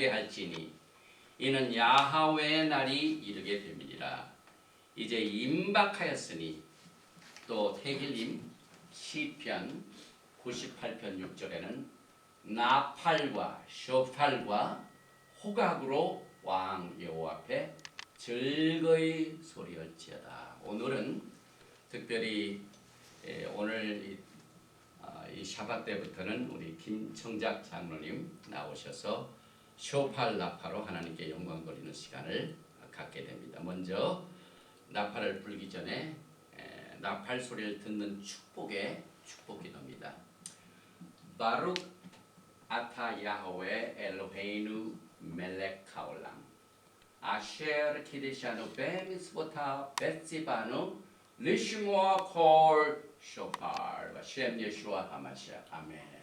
밝게 할지니 이는 야하웨의 날이 이르게 됨이니라. 이제 임박하였으니 또 태길님 시편 98편 6절에는 나팔과 쇼팔과 호각으로 왕 여호와 앞에 즐거이 소리할지어다. 오늘은 특별히 오늘 이 샤bat 때부터는 우리 김청작 장로님 나오셔서 쇼팔 나팔로 하나님께 영광 돌리는 시간을 갖게 됩니다. 먼저 나팔을 불기 전에 나팔 소리를 듣는 축복의 축복 기도입니다. 바룩 아타 야하웨 엘로헤이누 멜렉 하올람 아셰르 키데샤누 베미스보타 베시바누 리시모아 콜 쇼팔 셴 예슈아 하마시아 아멘.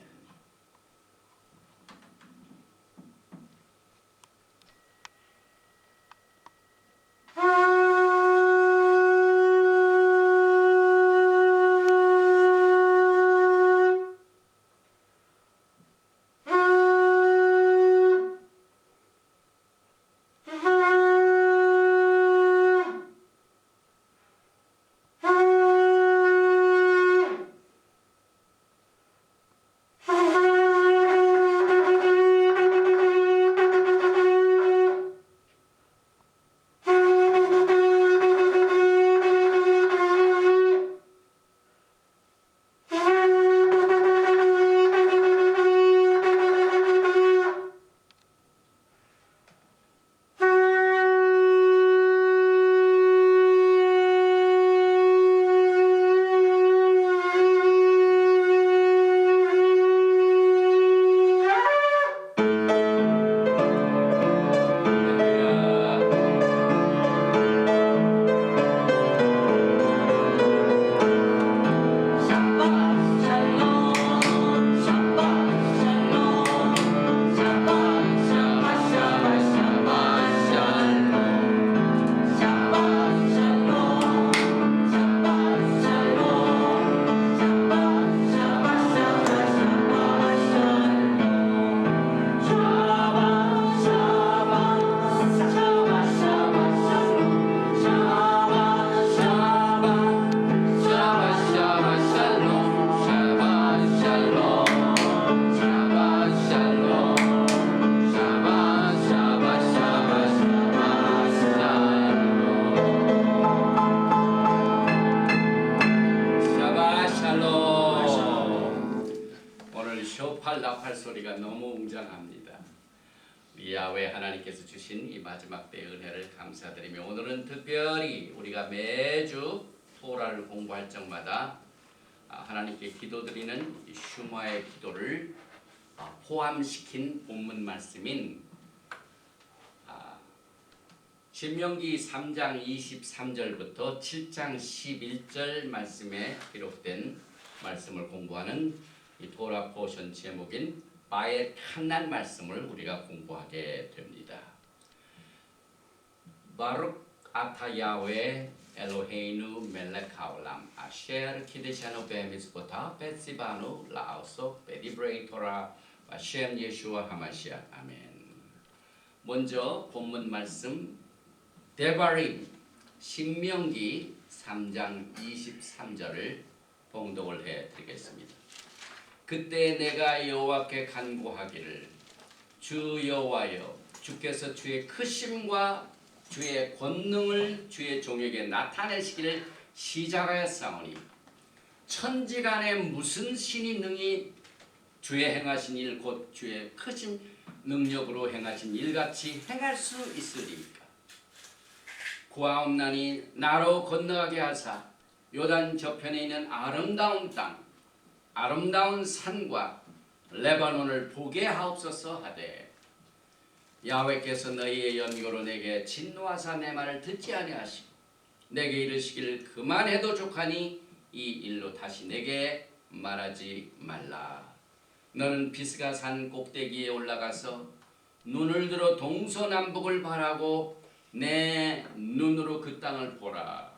나팔 소리가 너무 웅장합니다. 야훼 하나님께서 주신 이 마지막 때의 은혜를 감사드리며 오늘은 특별히 우리가 매주 토라를 공부할 적마다 하나님께 기도드리는 이 슈마의 기도를 포함시킨 본문 말씀인 신명기 3장 23절부터 7장 11절 말씀에 기록된 말씀을 공부하는 이 토라 포션 제목인 바의 칸난 말씀을 우리가 공부하게 됩니다. 바룩 아타 야훼 엘로헤이누 멜렉 하올람 아셰르 키데샤누 베미스보타 베시바누 라오소 베디브레이토라 셴 예슈아 하마시아 아멘. 먼저 본문 말씀 데바림 신명기 3장 23절을 봉독을 해드리겠습니다. 그때 내가 여호와께 간구하기를 주 여호와여 주께서 주의 크심과 주의 권능을 주의 종에게 나타내시기를 시작하였사오니 천지간에 무슨 신이 능히 주의 행하신 일 곧 주의 크신 능력으로 행하신 일같이 행할 수 있으리까. 구하옵나니 나로 건너가게 하사 요단 저편에 있는 아름다운 땅 아름다운 산과 레바논을 보게 하옵소서 하되 야훼께서 너희의 연고로 내게 진노하사 내 말을 듣지 아니하시고 내게 이르시기를 그만해도 족하니 이 일로 다시 내게 말하지 말라. 너는 비스가 산 꼭대기에 올라가서 눈을 들어 동서남북을 바라고 내 눈으로 그 땅을 보라.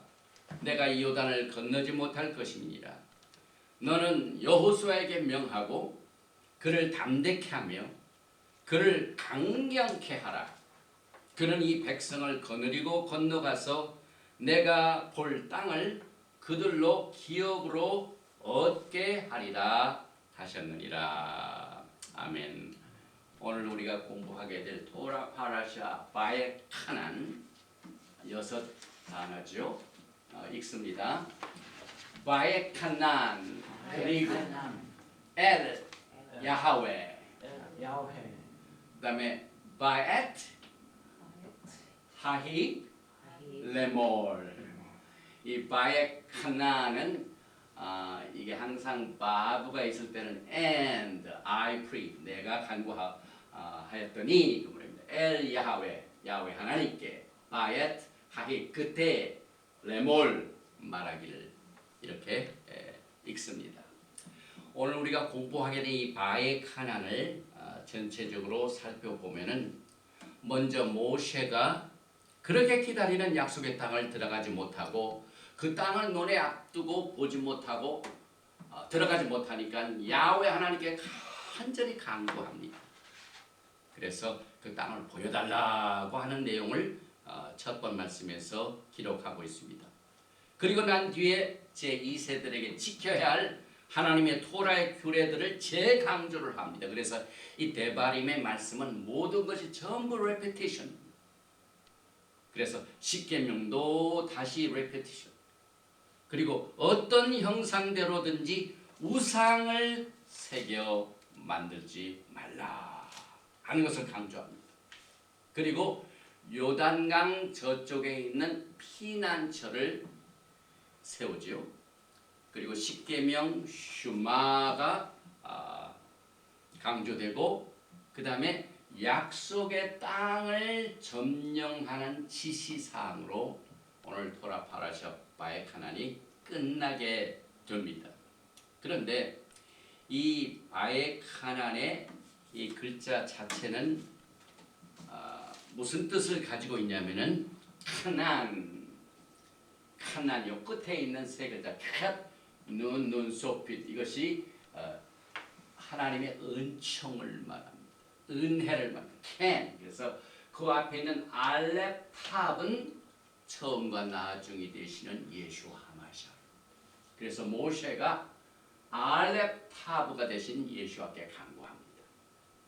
내가 이 요단을 건너지 못할 것임이니라. 너는 여호수아에게 명하고 그를 담대케 하며 그를 강경케 하라. 그는 이 백성을 거느리고 건너가서 내가 볼 땅을 그들로 기업으로 얻게 하리라 하셨느니라. 아멘. 오늘 우리가 공부하게 될 토라 파라샤 바의 카난 6 단어죠. 읽습니다. 바의 카난 그리고 엘 야하웨 그다음에 바엣 하히 레몰. 이 바의 카난은 이게 항상 바브가 있을 때는 and I pray 내가 간구하였더니 그 말입니다. 엘 야하웨 야훼 하나님께 바엣 하히 그때 레몰 말하기를 이렇게 읽습니다. 오늘 우리가 공부하게 된 이 바의 카난을 전체적으로 살펴보면은 먼저 모세가 그렇게 기다리는 약속의 땅을 들어가지 못하고 그 땅을 눈에 앞두고 보지 못하고 들어가지 못하니까 야훼 하나님께 간절히 간구합니다. 그래서 그 땅을 보여달라고 하는 내용을 첫 번 말씀에서 기록하고 있습니다. 그리고 난 뒤에 제2세들에게 지켜야 할 하나님의 토라의 규례들을 재강조를 합니다. 그래서 이 데바림의 말씀은 모든 것이 전부 레피티션. 그래서 십계명도 다시 레피티션. 그리고 어떤 형상대로든지 우상을 새겨 만들지 말라 하는 것을 강조합니다. 그리고 요단강 저쪽에 있는 피난처를 세우지요. 그리고 십계명 슈마가 강조되고 그 다음에 약속의 땅을 점령하는 지시사항으로 오늘 토라 파라샤 바의 카난이 끝나게 됩니다. 그런데 이 바의 카난의 이 글자 자체는 무슨 뜻을 가지고 있냐면은 카난 요 끝에 있는 세 글자 눈 소핏 이것이 하나님의 은총을 말합니다. 은혜를 말합니다. 그래서 그 앞에 있는 알렙 탑은 처음과 나중이 되시는 예수와 하마샤. 그래서 모세가 알렙 타브가 되신 예수와께 간구합니다.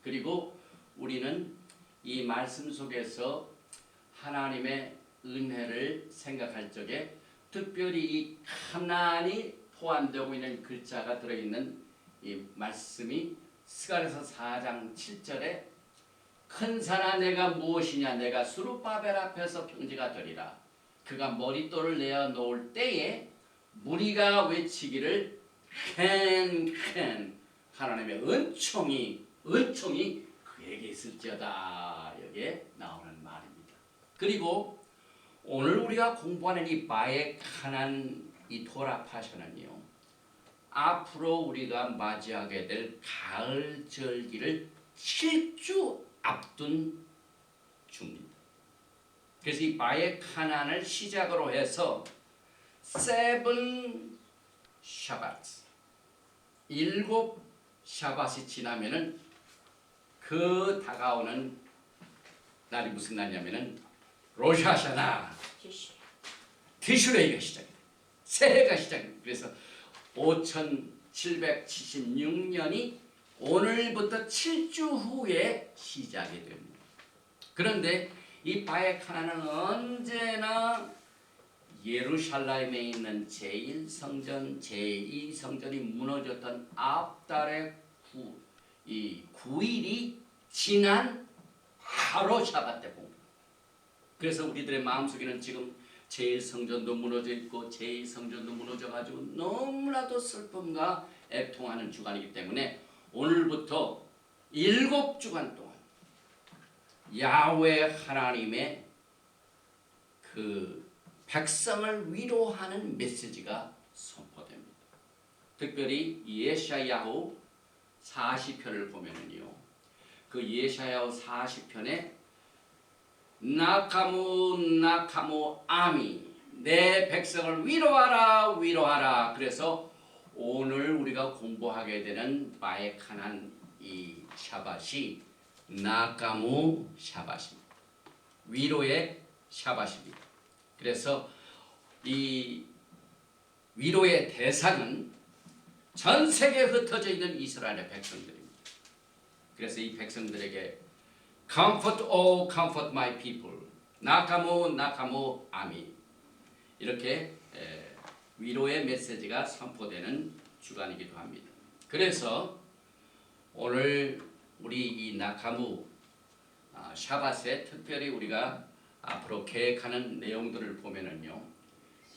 그리고 우리는 이 말씀 속에서 하나님의 은혜를 생각할 적에 특별히 이 카난이 포함되고 있는 글자가 들어있는 이 말씀이 스가랴서 4장 7절에 큰 산아 내가 무엇이냐 내가 스룹바벨 앞에서 평지가 되리라. 그가 머릿돌을 내어 놓을 때에 무리가 외치기를 캔 하나님의 은총이 그에게 있을지어다. 여기에 나오는 말입니다. 그리고 오늘 우리가 공부하는 이 바의 카난 이 토라 파샤는요. 앞으로 우리가 맞이하게 될 가을 절기를 7주 앞둔 주입니다. 그래서 이 바의 카난을 시작으로 해서 세븐 샤바트 7 샤바트이 지나면은 그 다가오는 날이 무슨 날이냐면은 로샤샤나 티슈레이가 시작입니다. 새해가 시작입니다. 그래서 5776년이 오늘부터 7주 후에 시작이 됩니다. 그런데 이 바의 카난은 언제나 예루살렘에 있는 제1성전, 제2성전이 무너졌던 앞달의 9일이 지난 바로 샤bat 때 봅니다. 그래서 우리들의 마음속에는 지금 제1성전도 무너져 있고 제2성전도 무너져 가지고 너무나도 슬픔과 애통하는 주간이기 때문에 오늘부터 7주간 동안 야훼 하나님의 그 백성을 위로하는 메시지가 선포됩니다. 특별히 예샤야후 40편을 보면은요. 그 예샤야후 40편에 나카무 아미 내 백성을 위로하라. 그래서 오늘 우리가 공부하게 되는 바의 카난 이 샤밧이 나카무 샤바십니다. 위로의 샤바십니다. 그래서 이 위로의 대상은 전 세계에 흩어져 있는 이스라엘의 백성들입니다. 그래서 이 백성들에게 Comfort, oh, comfort my people. 나카모, 나카모, 아미. 이렇게 위로의 메시지가 선포되는 주간이기도 합니다. 그래서 오늘 우리 이 나카무 샤밧에 특별히 우리가 앞으로 계획하는 내용들을 보면은요,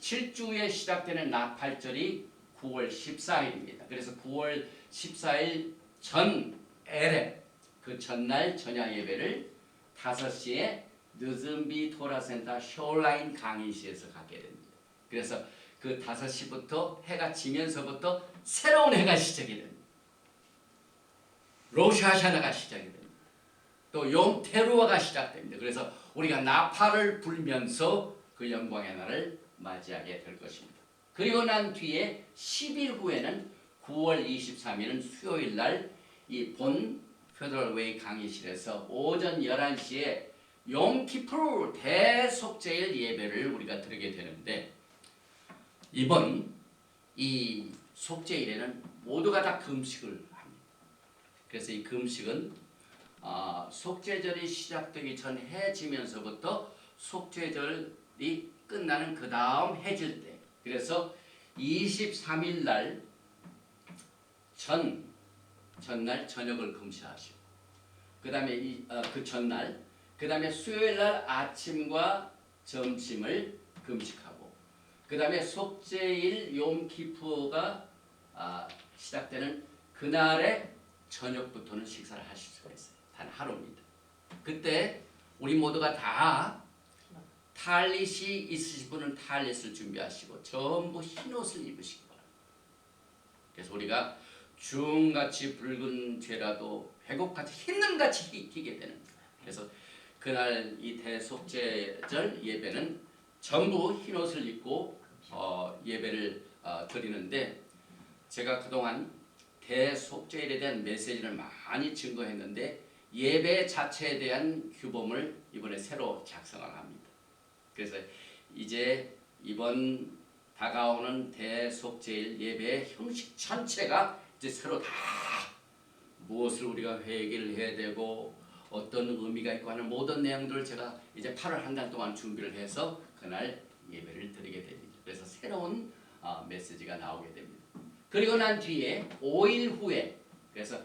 7주에 시작되는 나팔절이 9월 14일입니다. 그래서 9월 14일 전 에레 그 전날 저녁 예배를 5시에 느즘비 토라센터 쇼라인 강의실에서 갖게 됩니다. 그래서 그 5시부터 해가 지면서부터 새로운 해가 시작이 됩니다. 로샤샤나가 시작이 됩니다. 또 용테루아가 시작됩니다. 그래서 우리가 나팔을 불면서 그 영광의 날을 맞이하게 될 것입니다. 그리고 난 뒤에 10일 후에는 9월 23일은 수요일 날 이 본 페더럴웨이 강의실에서 오전 11시에 용키푸르 대속죄일 예배를 우리가 드리게 되는데, 이번 이 속죄일에는 모두가 다 금식을 합니다. 그래서 이 금식은 속죄절이 시작되기 전 해 지면서부터 속죄절이 끝나는 그 다음 해질 때, 그래서 23일 날 전날 저녁을 금식하시고, 그 다음에 그 전날, 그 다음에 수요일 날 아침과 점심을 금식하고, 그 다음에 속죄일 용키푸가 시작되는 그날의 저녁부터는 식사를 하실 수가 있어요. 단 하루입니다. 그때 우리 모두가 다 탈릿이 있으신 분은 탈릿을 준비하시고 전부 흰 옷을 입으시기 바랍니다. 그래서 우리가 중같이 붉은 죄라도 회곡같이 흰눈같이 희게 되는 거예요. 그래서 그날 이 대속죄절 예배는 전부 흰 옷을 입고 예배를 드리는데, 제가 그동안 대속죄일에 대한 메시지를 많이 증거했는데 예배 자체에 대한 규범을 이번에 새로 작성을 합니다. 그래서 이제 이번 다가오는 대속죄일 예배의 형식 전체가 이제 새로 다 무엇을 우리가 회개를 해야 되고 어떤 의미가 있고 하는 모든 내용들을 제가 이제 8월 한 달 동안 준비를 해서 그날 예배를 드리게 됩니다. 그래서 새로운 메시지가 나오게 됩니다. 그리고 난 뒤에 5일 후에, 그래서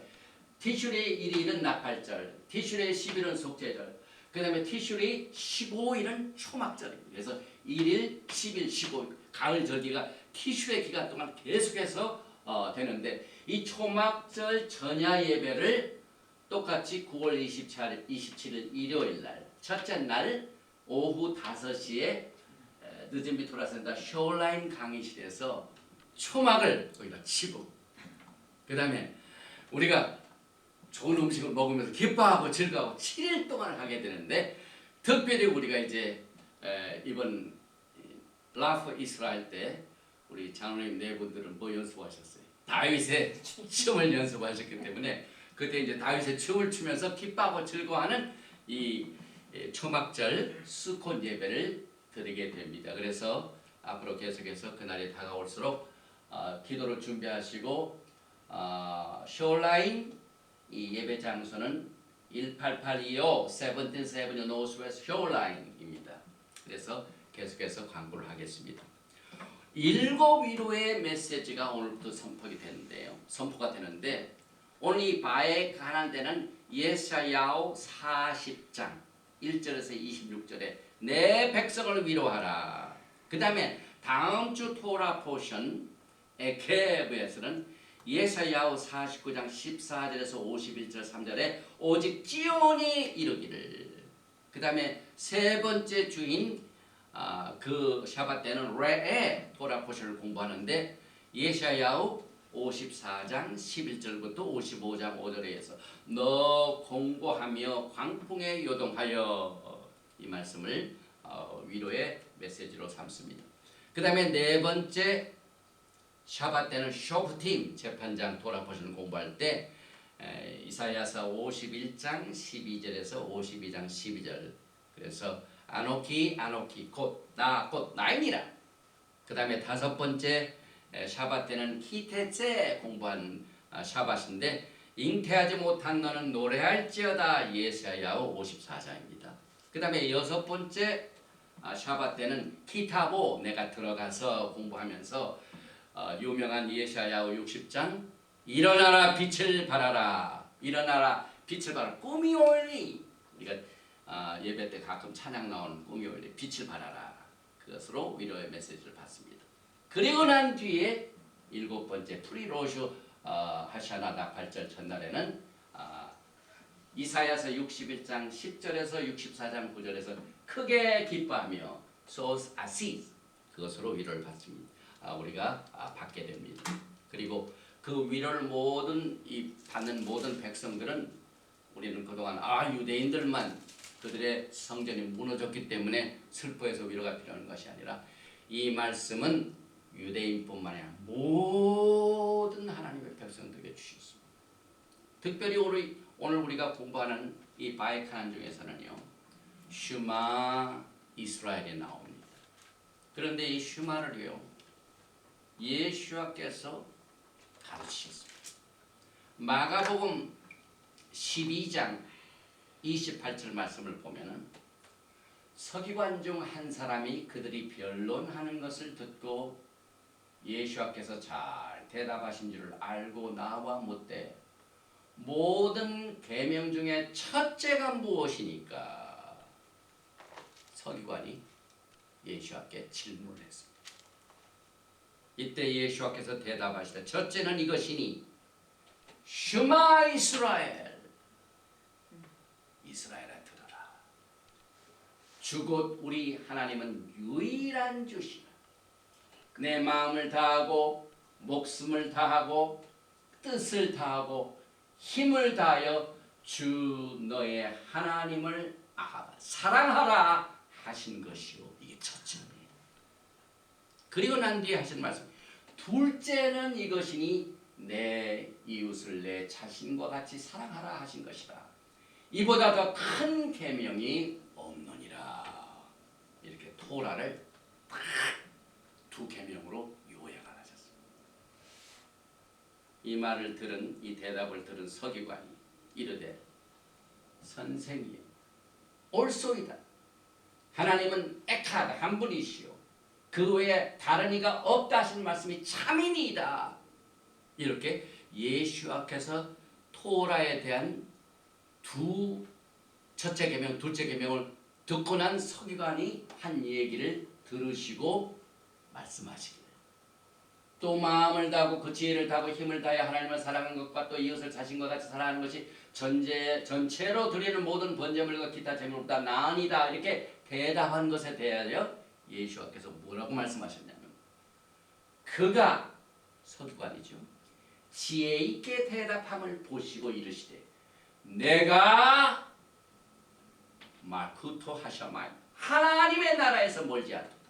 티슈리 1일은 나팔절, 티슈리 10일은 속죄절, 그 다음에 티슈리 15일은 초막절입니다. 그래서 1일, 10일, 15일, 가을 절기가 티슈의 기간 동안 계속해서 되는데, 이 초막절 전야 예배를 똑같이 9월 27일 일요일 날 첫째 날 오후 5시에 느즘비 토라센터 쇼라인 강의실에서 초막을 거기다 치고, 그 다음에 우리가 좋은 음식을 먹으면서 기뻐하고 즐거워하고 7일 동안 하게 되는데, 특별히 우리가 이제 이번 라프 이스라엘 때 우리 장로님 네 분들은 뭐 연습하셨어요? 다윗의 춤을 연습하셨기 때문에 그때 이제 다윗의 춤을 추면서 기뻐하고 즐거워하는 이 초막절 수콘 예배를 드리게 됩니다. 그래서 앞으로 계속해서 그날이 다가올수록 기도를 준비하시고, 쇼라인 이 예배 장소는 18825 1770 노스웨스트 쇼라인입니다. 그래서 계속해서 광고를 하겠습니다. 7 위로의 메시지가 오늘부터 선포가 되는데, 오늘 이 바에 관한 데는 예사야오 40장 1절에서 26절에 내 백성을 위로하라. 그 다음에 다음 주 토라 포션 에케브에서는 예사야오 49장 14절에서 51절 3절에 오직 찌온이 이르기를. 그 다음에 세 번째 주인 그 샤밧 때는 레에 토라 포션을 공부하는데, 예사야오 54장 11절부터 55장 5절에서 너 공고하며 광풍에 요동하여, 이 말씀을 위로의 메시지로 삼습니다. 그 다음에 네 번째 샤밧 때는 쇼프팀 재판장 토라 포션을 공부할 때 이사야서 51장 12절에서 52장 12절. 그래서 아노키 곧 나이니라. 그 다음에 다섯 번째 샤밧 때는 키테제 공부한 샤밧인데, 잉태하지 못한 너는 노래할지어다. 예사야오 54장입니다. 그 다음에 여섯 번째 샤밧 때는 키타보, 내가 들어가서 공부하면서 유명한 예사야오 60장, 일어나라 빛을 발하라. 일어나라 빛을 발하라. 꿈이 올리. 우리가 예배 때 가끔 찬양 나오는 꿈이 올리, 빛을 발하라. 그것으로 위로의 메시지를 받습니다. 그리고 난 뒤에 일곱 번째 프리로슈 하샤나 나팔절 첫날에는 이사야서 61장 10절에서 64장 9절에서 크게 기뻐하며 소스 아시스, 그것으로 위로를 받습니다. 우리가 받게 됩니다. 그리고 그 위로를 받는 모든 백성들은, 우리는 그동안 유대인들만 그들의 성전이 무너졌기 때문에 슬퍼해서 위로가 필요한 것이 아니라, 이 말씀은 유대인뿐만 아니라 모든 하나님의 백성들에게 주셨습니다. 특별히 오늘 우리가 공부하는 이 바이칸 중에서는요, 슈마 이스라엘이 나옵니다. 그런데 이 슈마를요, 예수께서 가르치셨습니다. 마가복음 12장 28절 말씀을 보면은, 서기관 중 한 사람이 그들이 변론하는 것을 듣고 예수께서 잘 대답하신 줄을 알고 나와 묻되, 모든 계명 중에 첫째가 무엇이니까? 서기관이 예수께 질문을 했습니다. 이때 예수께서 대답하시되, 첫째는 이것이니 슈마 이스라엘, 이스라엘아 들어라. 주 곧 우리 하나님은 유일한 주시라. 내 마음을 다하고 목숨을 다하고 뜻을 다하고 힘을 다하여 주 너의 하나님을 사랑하라 하신 것이요. 이게 첫째입니다. 그리고 난 뒤에 하신 말씀, 둘째는 이것이니 내 이웃을 내 자신과 같이 사랑하라 하신 것이라. 이보다 더 큰 계명이 없느니라. 이렇게 토라를 딱 두 계명으로 요약을 하셨습니다. 이 말을 들은, 이 대답을 들은 서기관이 이르되, 선생님 옳소이다. 하나님은 에카드 한 분이시오. 그 외에 다른 이가 없다 하신 말씀이 참이니이다. 이렇게 예수께서 토라에 대한 첫째 계명, 둘째 계명을 듣고 난 서기관이 한 얘기를 들으시고 말씀하시기를, 또 마음을 다하고 그 지혜를 다하고 힘을 다해 하나님을 사랑하는 것과 또 이웃을 자신과 같이 사랑하는 것이 전체로 드리는 모든 번제물과 기타 제물보다 나으니다. 이렇게 대답한 것에 대하여 예수께서 뭐라고 말씀하셨냐면, 그가, 서기관이죠, 지혜 있게 대답함을 보시고 이르시되, 내가 마쿠토 하샤마이, 하나님의 나라에서 멀지 않도다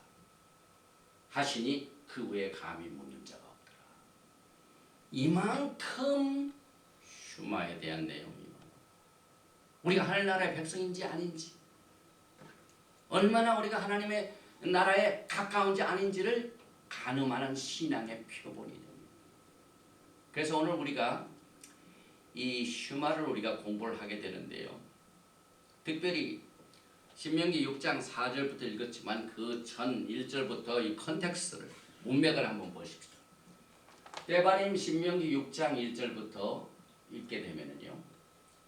하시니 그 외에 감히 묻는 자가 없더라. 이만큼 슈마에 대한 내용이, 우리가 하늘나라의 백성인지 아닌지, 얼마나 우리가 하나님의 나라에 가까운지 아닌지를 가늠하는 신앙의 표본이 됩니다. 그래서 오늘 우리가 이 슈마를 우리가 공부를 하게 되는데요, 특별히 신명기 6장 4절부터 읽었지만 그 전 1절부터 이 컨텍스트를, 문맥을 한번 보십시오. 데바림 신명기 6장 1절부터 읽게 되면은요,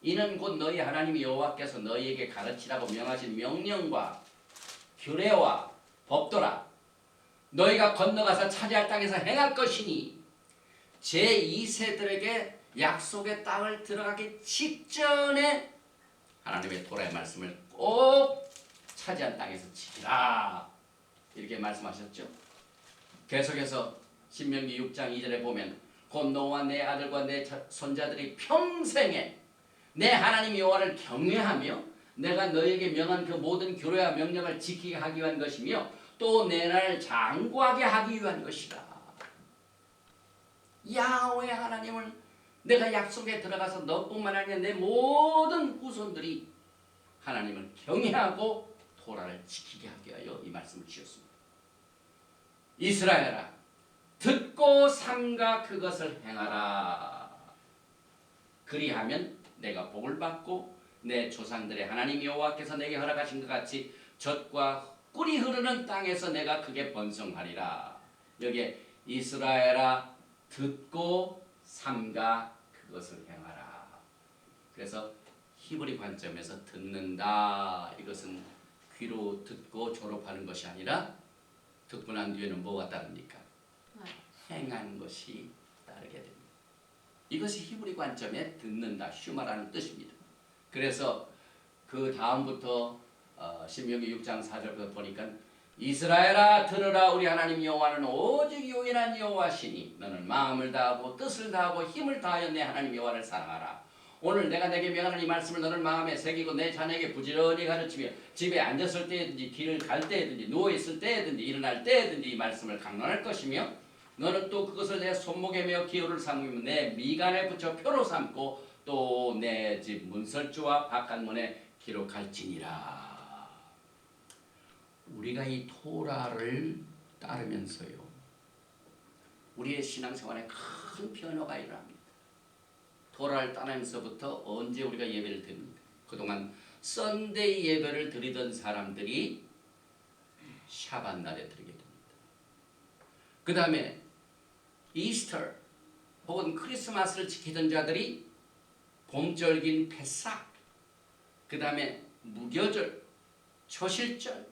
이는 곧 너희 하나님 여호와께서 너희에게 가르치라고 명하신 명령과 규례와 법도라. 너희가 건너가서 차지할 땅에서 행할 것이니, 제2세들에게 약속의 땅을 들어가기 직전에 하나님의 토라의 말씀을 꼭 차지한 땅에서 지키라. 이렇게 말씀하셨죠. 계속해서 신명기 6장 2절에 보면, 곧 너와 내 아들과 내 손자들이 평생에 내 하나님 여호와를 경외하며 내가 너에게 명한 그 모든 규례와 명령을 지키게 하기 위한 것이며 또 내 나라를 장구하게 하기 위한 것이라. 야훼 하나님을 내가 약속에 들어가서 너뿐만 아니라 내 모든 후손들이 하나님을 경외하고 토라를 지키게 하게 하여 이 말씀을 주셨습니다. 이스라엘아, 듣고 삼가 그것을 행하라. 그리하면 내가 복을 받고 내 조상들의 하나님 여호와께서 내게 허락하신 것 같이 젖과 꿀이 흐르는 땅에서 내가 크게 번성하리라. 여기에 이스라엘아, 듣고 삼가 그것을 행하라. 그래서 히브리 관점에서 듣는다, 이것은 귀로 듣고 졸업하는 것이 아니라 듣고 난 뒤에는 뭐가 따릅니까? 행하는 것이 따르게 됩니다. 이것이 히브리 관점에 듣는다, 슈마라는 뜻입니다. 그래서 그 다음부터 신명기 6장 4절부터 보니까 이스라엘아 들으라, 우리 하나님 여호와는 오직 유일한 여호와시니 너는 마음을 다하고 뜻을 다하고 힘을 다하여 내 하나님 여호와를 사랑하라. 오늘 내가 내게 명하는 이 말씀을 너는 마음에 새기고 내 자녀에게 부지런히 가르치며 집에 앉았을 때든지 길을 갈 때든지 누워있을 때든지 일어날 때든지 이 말씀을 강론할 것이며 너는 또 그것을 내 손목에 메어 기호를 삼으며 내 미간에 붙여 표로 삼고 또 내 집 문설주와 바깥문에 기록할지니라. 우리가 이 토라를 따르면서요, 우리의 신앙생활에 큰 변화가 일어납니다. 토라를 따르면서부터 언제 우리가 예배를 드립니까? 그동안 썬데이 예배를 드리던 사람들이 샤밧 날에 드리게 됩니다. 그 다음에 이스터 혹은 크리스마스를 지키던 자들이 봄절기인 페삭, 그 다음에 무교절, 초실절,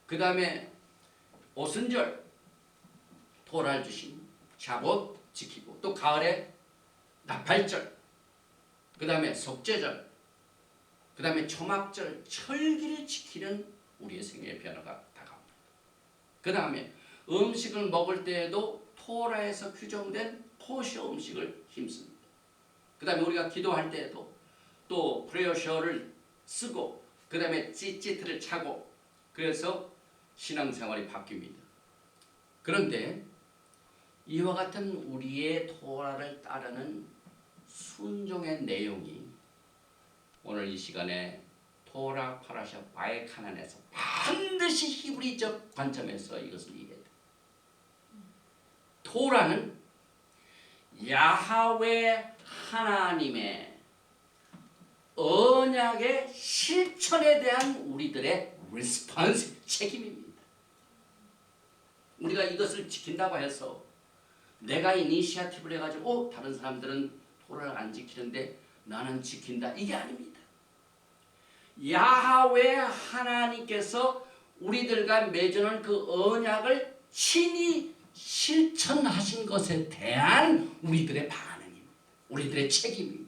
그 다음에 오순절, 토라를 주신 샤봇 지키고, 또 가을에 나팔절, 그 다음에 속죄절, 그 다음에 초막절, 철기를 지키는 우리의 생애의 변화가 다가옵니다. 그 다음에 음식을 먹을 때에도 토라에서 규정된 코셔 음식을 힘씁니다. 그 다음에 우리가 기도할 때에도 또 프레어셔를 쓰고 그 다음에 찌찌트를 차고, 그래서 신앙생활이 바뀝니다. 그런데 이와 같은 우리의 토라를 따르는 순종의 내용이 오늘 이 시간에 토라 파라샤 바에카난에서 반드시 히브리적 관점에서 이것을 이해해야 돼요. 토라는 야하웨 하나님의 언약의 실천에 대한 우리들의 리스폰스, 책임입니다. 우리가 이것을 지킨다고 해서 내가 이니시아티브를 해가지고 다른 사람들은 토라를 안 지키는데 나는 지킨다, 이게 아닙니다. 야하웨 하나님께서 우리들과 맺어놓은 그 언약을 친히 실천하신 것에 대한 우리들의 반응입니다. 우리들의 책임입니다.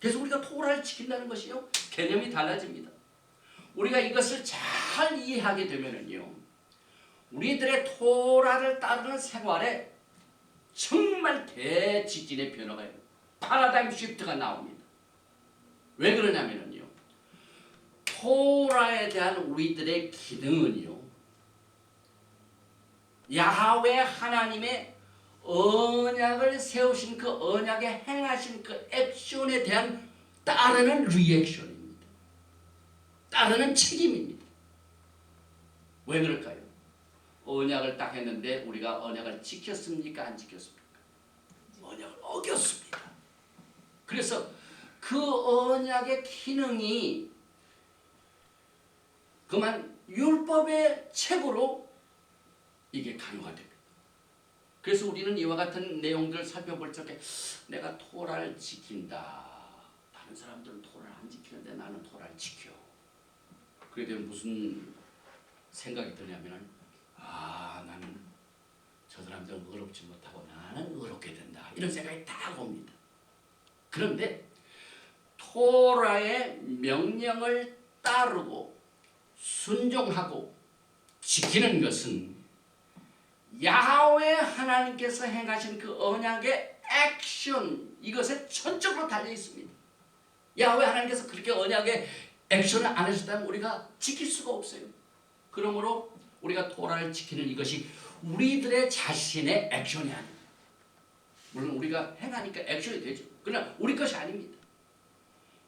그래서 우리가 토라를 지킨다는 것이요, 개념이 달라집니다. 우리가 이것을 잘 이해하게 되면은요, 우리들의 토라를 따르는 생활에 정말 대지진의 변화가 있는 파라다임 시프트가 나옵니다. 왜 그러냐면요, 토라에 대한 우리들의 기능은요, 야하웨 하나님의 언약을 세우신 그 언약에 행하신 그 액션에 대한 따르는 리액션입니다. 따르는 책임입니다. 왜 그럴까요? 언약을 딱 했는데 우리가 언약을 지켰습니까? 안 지켰습니까? 언약을 어겼습니다. 그래서 그 언약의 기능이 그만 율법의 책으로 이게 강요가 됩니다. 그래서 우리는 이와 같은 내용들을 살펴볼 적에 내가 토라를 지킨다, 다른 사람들은 토라를 안 지키는데 나는 토라를 지켜. 그게 되면 무슨 생각이 드냐면, 나는 저 사람들은 의롭지 못하고 나는 의롭게 된다, 이런 생각이 딱 옵니다. 그런데 토라의 명령을 따르고 순종하고 지키는 것은 야하웨 하나님께서 행하신 그 언약의 액션, 이것에 전적으로 달려 있습니다. 야하웨 하나님께서 그렇게 언약의 액션을 안 하셨다면 우리가 지킬 수가 없어요. 그러므로 우리가 토라를 지키는 이것이 우리들의 자신의 액션이 아닙니다. 물론 우리가 행하니까 액션이 되죠. 그러나 우리 것이 아닙니다.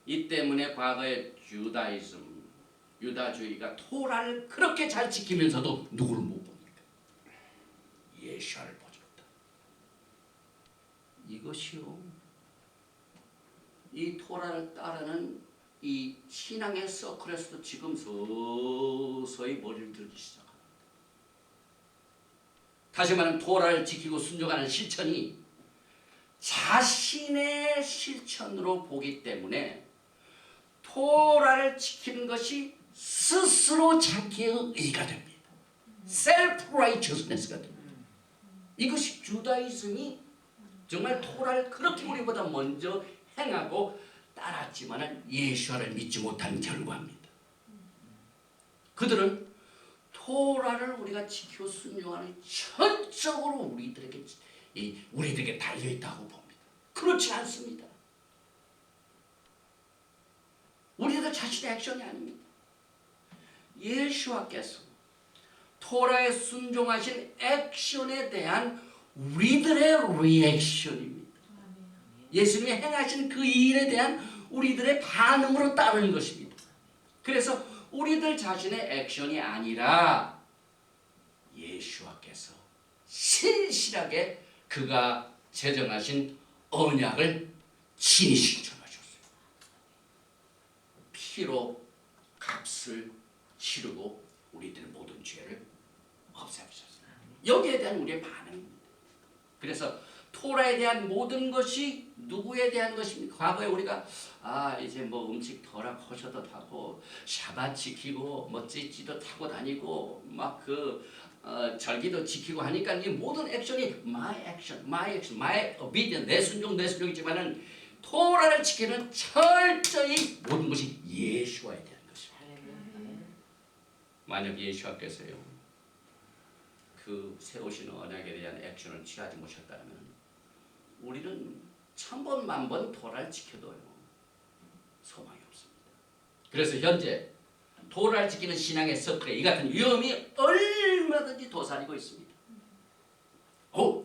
이 때문에 과거의 유다주의가 토라를 그렇게 잘 지키면서도 누구를 못 봅니까? 예수를 보셨다. 이것이요. 이 토라를 따르는 이 신앙의 서클에서도 지금 서서히 머리를 들기 시작합니다. 다시 말하면 토라를 지키고 순종하는 실천이 자신의 실천으로 보기 때문에 토라를 지키는 것이 스스로 자기의 의가 됩니다. self-righteousness가 됩니다. 이것이 주다이즘이 정말 토라를 그렇게 우리보다 먼저 행하고 따랐지만 예수를 믿지 못한 결과입니다. 그들은 토라를 우리가 지키고 순종하는 전적으로 우리들에게 달려있다고 봅니다. 그렇지 않습니다. 우리들 자신의 액션이 아닙니다. 예수와께서 토라에 순종하신 액션에 대한 우리들의 리액션입니다. 예수님이 행하신 그 일에 대한 우리들의 반응으로 따르는 것입니다. 그래서 우리들 자신의 액션이 아니라 예수와께서 신실하게 그가 제정하신 언약을 친히 실천하셨어요. 피로 값을 치르고 우리들의 모든 죄를 없애주셨어요. 여기에 대한 우리의 반응입니다. 그래서 토라에 대한 모든 것이 누구에 대한 것입니까? 과거에 우리가 이제 뭐 음식 덜 커셔도 타고 샤bat 지키고 뭐 찌찌도 타고 다니고 막 절기도 지키고 하니까 이 모든 액션이 my obedience 내 순종이지만은 토라를 지키는 철저히 모든 것이 예수와에 대한 것입니다. 만약 예수와께서요 그 세우신 언약에 대한 액션을 취하지 못하셨다면 우리는 1000번 만번 토라를 지켜도요 소망이 없습니다. 그래서 현재 토라를 지키는 신앙의 서클에 이 같은 위험이 얼마든지 도사리고 있습니다.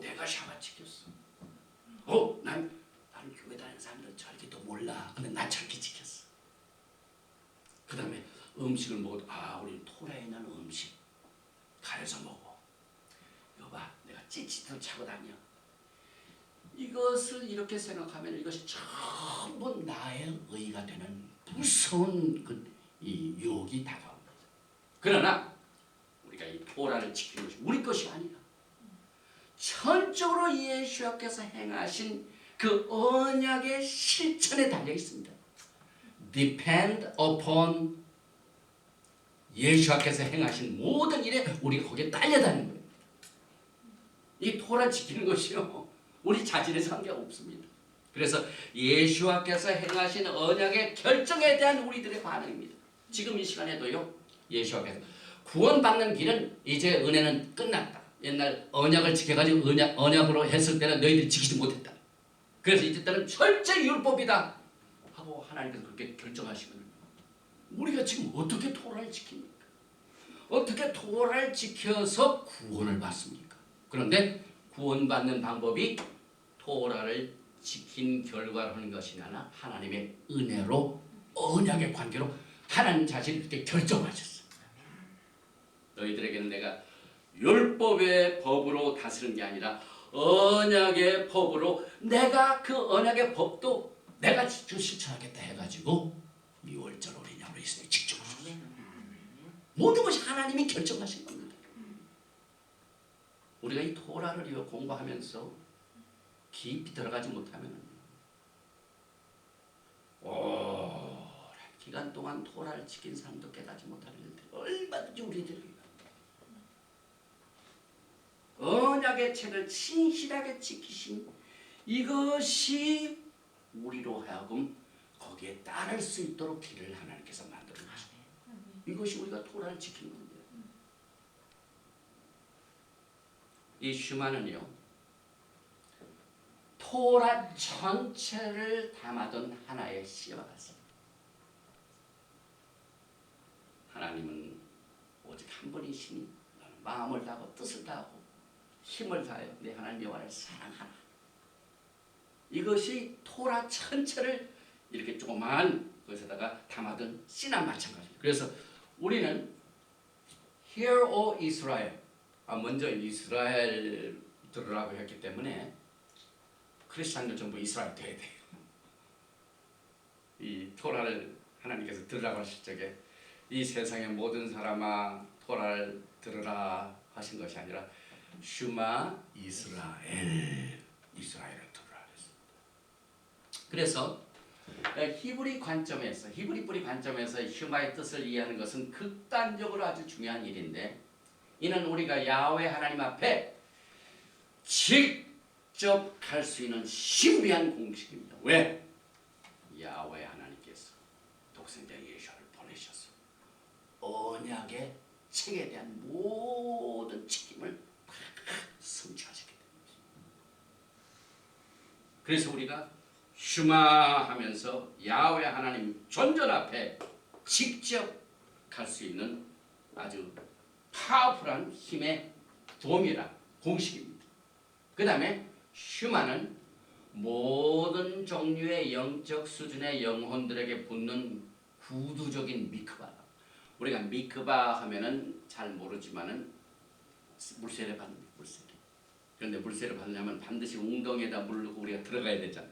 내가 샤bat 지켰어. 나는 교회 다니는 사람들은 절기도 몰라. 근데 난 절기 지켰어. 그 다음에 음식을 먹어도 우리는 토라에 있는 음식 가려서 먹어. 여봐, 내가 찌찌도 차고 다녀. 이것을 이렇게 생각하면 이것이 전부 나의 의가 되는 무서운 이 유혹이 다가옵니다. 그러나 우리가 이 토라를 지키는 것이 우리 것이 아니라 전적으로 예수께서 행하신 그 언약의 실천에 달려 있습니다. Depend upon 예수께서 행하신 모든 일에 우리가 거기에 딸려다니는 거예요. 이 토라 지키는 것이요 우리 자신의 상관 없습니다. 그래서 예수와께서 행하신 언약의 결정에 대한 우리들의 반응입니다. 지금 이 시간에도요 예수와께서 구원받는 길은 이제 은혜는 끝났다. 옛날 언약을 지켜가지고 언약으로 했을 때는 너희들이 지키지 못했다. 그래서 이제 때는 철저히 율법이다 하고 하나님께서 그렇게 결정하시면 우리가 지금 어떻게 토라를 지킵니까? 어떻게 토라를 지켜서 구원을 받습니까? 그런데 구원받는 방법이 토라를 지킨 결과로 하는 것이 아니라 하나님의 은혜로 언약의 관계로 하나님 자신이 그렇게 결정하셨어요. 너희들에게는 내가 율법의 법으로 다스리는 게 아니라 언약의 법으로 내가 그 언약의 법도 내가 직접 실천하겠다 해가지고 미월절 어린양으로 예수님이 직접 오셨어요. 모든 것이 하나님이 결정하신 겁니다. 우리가 이 토라를 공부하면서 깊이 들어가지 못하면 오랜 기간 동안 토라를 지킨 사람도 깨닫지 못하는데 얼마든지 우리들이 언약의 책을 신실하게 지키신 이것이 우리로 하여금 거기에 따를 수 있도록 길을 하나님께서 만들어 주셨습니다. 이것이 우리가 토라를 지키는 겁니다. 이 슈마는요 토라 전체를 담아둔 하나의 시와 같습니다. 하나님은 오직 한 분이시니 마음을 다하고 뜻을 다하고 힘을 다하여 내 하나님 여호와를 사랑하라. 이것이 토라 전체를 이렇게 조그마한 것에다가 담아둔 씨나 마찬가지입니다. 그래서 우리는 Hear, O Israel, 먼저 이스라엘 들으라고 했기 때문에 크리스천들 전부 이스라엘 돼야 돼요. 이 토라를 하나님께서 들으라고 하실 적에 이 세상의 모든 사람아 토라를 들으라 하신 것이 아니라 슈마 이스라엘, 이스라엘을 들으라 했습니다. 그래서 히브리 뿌리 관점에서 슈마의 뜻을 이해하는 것은 극단적으로 아주 중요한 일인데, 이는 우리가 야훼 하나님 앞에 직접 갈 수 있는 신비한 공식입니다. 왜? 야훼 하나님께서 독생자 예수를 보내셔서 언약의 책에 대한 모든 책임을 성취하시게 됩니다. 그래서 우리가 슈마 하면서 야훼 하나님 존전 앞에 직접 갈 수 있는 아주 파워풀한 힘의 도움이라 공식입니다. 그 다음에 슈마는 모든 종류의 영적 수준의 영혼들에게 붙는 구두적인 미크바. 우리가 미크바 하면은 잘 모르지만은 물세례 받는 물세례. 그런데 물세례 받으려면 반드시 웅덩이에다 물 넣고 우리가 들어가야 되잖아요.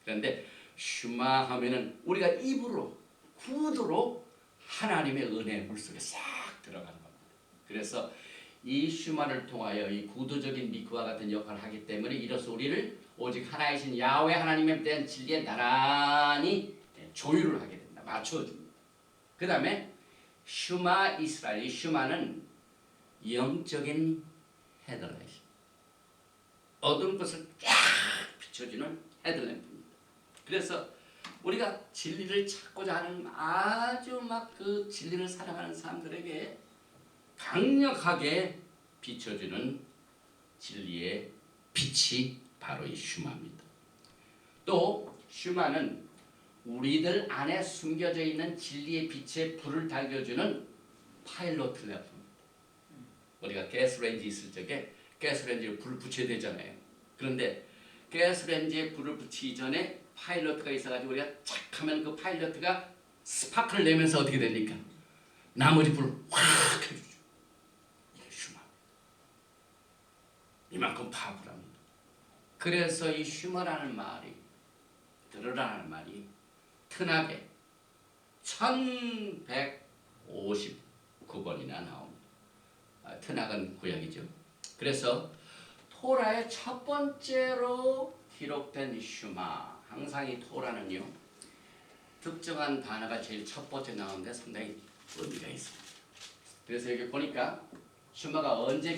그런데 슈마 하면은 우리가 입으로 구두로 하나님의 은혜 물속에 싹 들어가는 겁니다. 그래서 이 슈마를 통하여 이 구두적인 미크와 같은 역할을 하기 때문에 이로써 우리를 오직 하나이신 야훼 하나님에 대한 진리에 나란히 조율을 하게 된다. 맞춰줍니다. 그 다음에 슈마 이스라엘, 이 슈마는 영적인 헤드라이트, 어두운 것을 쫙 비춰주는 헤드램프입니다. 그래서 우리가 진리를 찾고자 하는 아주 막 그 진리를 사랑하는 사람들에게 강력하게 비춰주는 진리의 빛이 바로 이 슈마입니다. 또 슈마는 우리들 안에 숨겨져 있는 진리의 빛에 불을 달겨주는 파일럿 램프입니다. 우리가 가스레인지 있을 적에 가스레인지에 불을 붙여야 되잖아요. 그런데 가스레인지에 불을 붙이기 전에 파일럿가 있어가지고 우리가 착 하면 그 파일럿가 스파크를 내면서 어떻게 됩니까? 나머지 불을 확 해주죠. 이게 슈마. 이만큼 파워풀합니다. 그래서 이 슈마라는 말이, 들으라는 말이 트낙에 1159번이나 나옵니다. 트낙은 구약이죠. 그래서 토라의 첫 번째로 기록된 슈마, 항상 이 토라는요 특정한 단어가 제일 첫 번째 나오는데 상당히 의미가 있습니다. 그래서 여기 보니까 슈마가 언제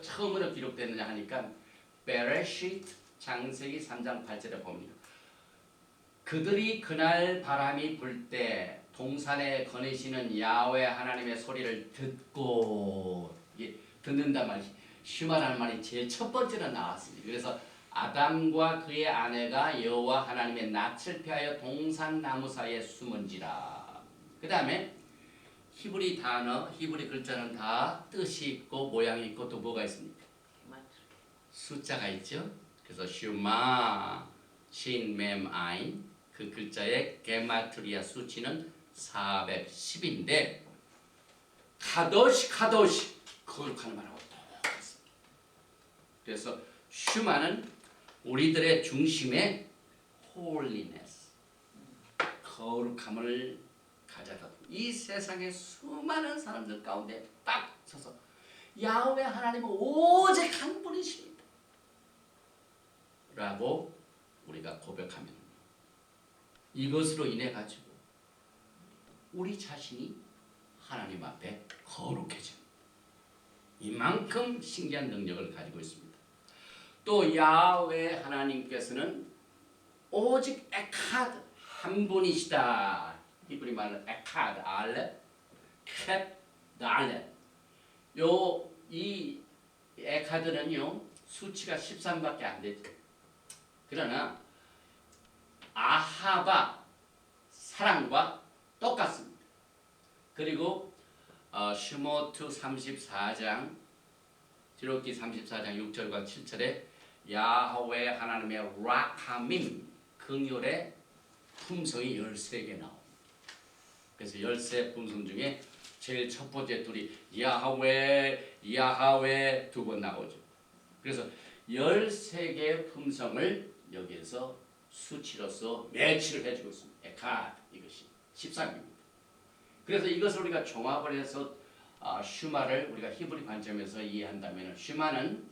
처음으로 기록됐느냐 하니까 베레시트 창세기 3장 8절에 봅니다. 그들이 그날 바람이 불 때 동산에 거니시는 야훼 하나님의 소리를 듣고, 듣는단 말이 슈마라는 말이 제일 첫 번째로 나왔습니다. 그래서 아담과 그의 아내가 여호와 하나님의 낯을 피하여 동산 나무 사이에 숨은지라. 그 다음에 히브리 단어, 히브리 글자는 다 뜻이 있고 모양이 있고 또 뭐가 있습니까? 숫자가 있죠. 그래서 슈마, 신, 멤, 아인, 그 글자의 게마트리아 수치는 410인데 카도시 거룩한 말하고 똑같습니다. 그래서 슈마는 우리들의 중심에 홀리네스, 거룩함을 가져다 이 세상의 수많은 사람들 가운데 딱 서서 야훼 하나님은 오직 한 분이십니다 라고 우리가 고백하면 이것으로 인해 가지고 우리 자신이 하나님 앞에 거룩해집니다. 이만큼 신기한 능력을 가지고 있습니다. 또 야훼 하나님께서는 오직 에카드 한 분이시다. 히브리 말은 에카드, 알렛, 캡, 달렛. 이 에카드는요 수치가 13밖에 안 되죠. 그러나 아하바 사랑과 똑같습니다. 그리고 슈모트 34장, 지록기 34장 6절과 7절에 야훼 하나님의 라카밈 긍휼의 품성이 13개 나옵니다. 그래서 13품성 중에 제일 첫 번째 둘이 야훼 야훼 두 번 나오죠. 그래서 13개의 품성을 여기에서 수치로서 매치를 해주고 있습니다. 에카드 이것이 13입니다. 그래서 이것을 우리가 종합을 해서 슈마를 우리가 히브리 관점에서 이해한다면 슈마는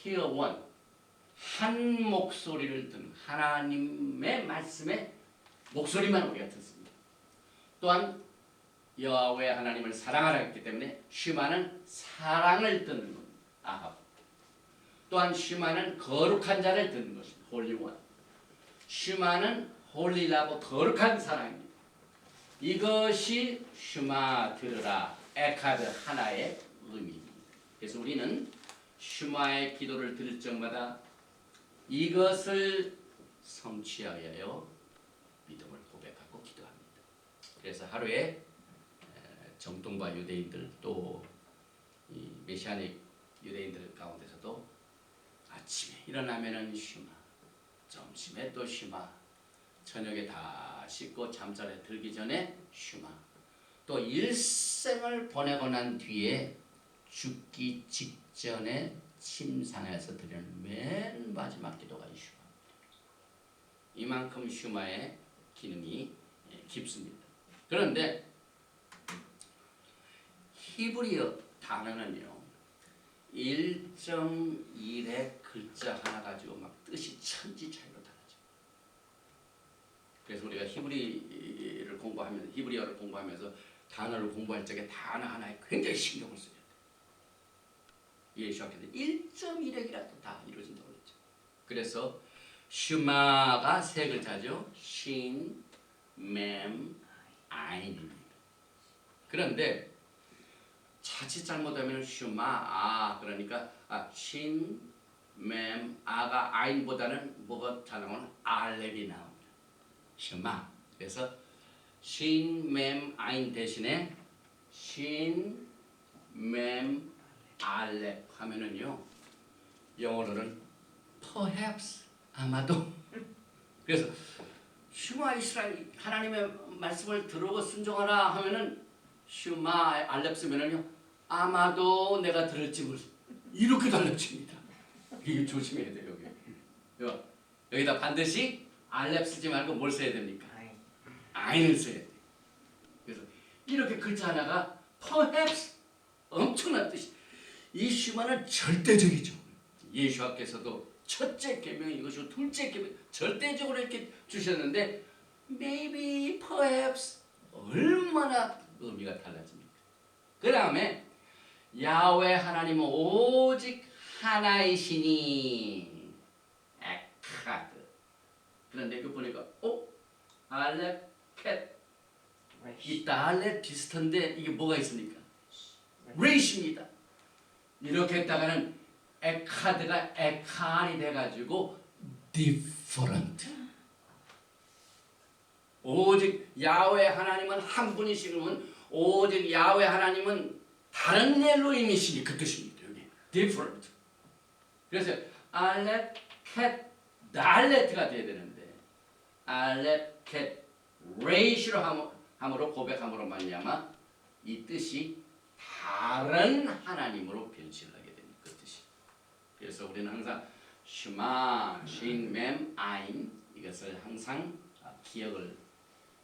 hear one 한 목소리를 듣는 하나님의 말씀의 목소리만 우리가 듣습니다. 또한 여호와 하나님을 사랑하라 했기 때문에 슈마는 사랑을 듣는 겁니다. 아합. 또한 슈마는 거룩한 자를 듣는 것입니다. 홀리 원. 슈마는 홀리라고 거룩한 사랑입니다. 이것이 슈마 들으라 에카드 하나의 의미입니다. 그래서 우리는 슈마의 기도를 들을 적마다 이것을 성취하여 믿음을 고백하고 기도합니다. 그래서 하루에 정통파 유대인들 또 이 메시아닉 유대인들 가운데서도 아침에 일어나면은 슈마, 점심에 또 슈마, 저녁에 다 씻고 잠자리에 들기 전에 슈마, 또 일생을 보내고 난 뒤에 죽기 직전에 침상에서 드리는 맨 마지막 기도가 이 슈마입니다. 이만큼 슈마의 기능이 깊습니다. 그런데 히브리어 단어는요 1.1의 글자 하나 가지고 막 뜻이 천지 차이로 다르죠. 그래서 우리가 히브리어를 공부하면서 단어를 공부할 적에 단어 하나에 굉장히 신경을 써야 돼요. 예수께서 1.1핵이라도 다 이루어진다고 그랬죠. 그래서 슈마가 세 글자죠. 신, 맴, 아인입니다. 그런데 자칫 잘못하면 슈마 그러니까 신, 맴, 아가 아인보다는 뭐가 잘 나오는 알렙이 나옵니다. 슈마. 그래서 신, 맴, 아인 대신에 신, 맴, 알렙 하면은요 영어로는 perhaps 아마도. 그래서 슈마 이스라엘 하나님의 말씀을 들으고 순종하라 하면은 슈마 알렙 쓰면은요 아마도 내가 들을지 모르 이렇게 달라집니다. 이게 조심해야 돼요. 여기다 반드시 알렙 쓰지 말고 뭘 써야 됩니까? 아인을 써야 돼요. 그래서 이렇게 글자 하나가 perhaps 엄청난 뜻이. 이 슈마는 절대적이죠. 예수께서도 첫째 계명이 이것이고 둘째 계명 절대적으로 이렇게 주셨는데 maybe, perhaps 얼마나 의미가 달라집니까? 그 다음에 야훼 하나님은 오직 하나이시니 에카드. 그런데 그 보니까 알렙, 캣 이 달렛 비슷한데 이게 뭐가 있습니까? 레이시입니다. 이렇게 했다가는 에카드가 에칸이 돼가지고 different. 오직 야훼 하나님은 한 분이시면 오직 야훼 하나님은 다른 엘로힘이시니 그 뜻입니다. 여기 different. 그래서 알렙, 캣, 달렛가 돼야 되는데 알렙, 캣, 레이시로 함으로 고백함으로 말미암아 이 뜻이 다른 하나님으로 변신을 하게 됩니다. 그 뜻이. 그래서 우리는 항상 슈마, 신, 맴, 아인 이것을 항상 기억을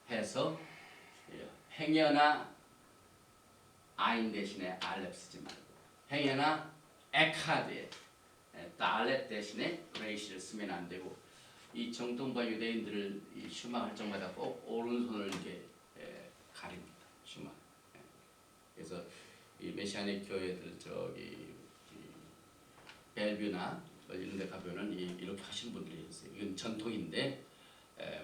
해서 행여나 아인 대신에 알렙 쓰지 말고 행여나 에카드에 달렛 대신에 레이시를 쓰면 안 되고 이 정통파 유대인들을 이 슈마 할 적마다 꼭 오른손을 이렇게 가립니다. 슈마. 그래서 이 메시아닉 교회들 저기 벨뷰나 이런 데 가보면 이렇게 하시는 분들이 있어요. 이건 전통인데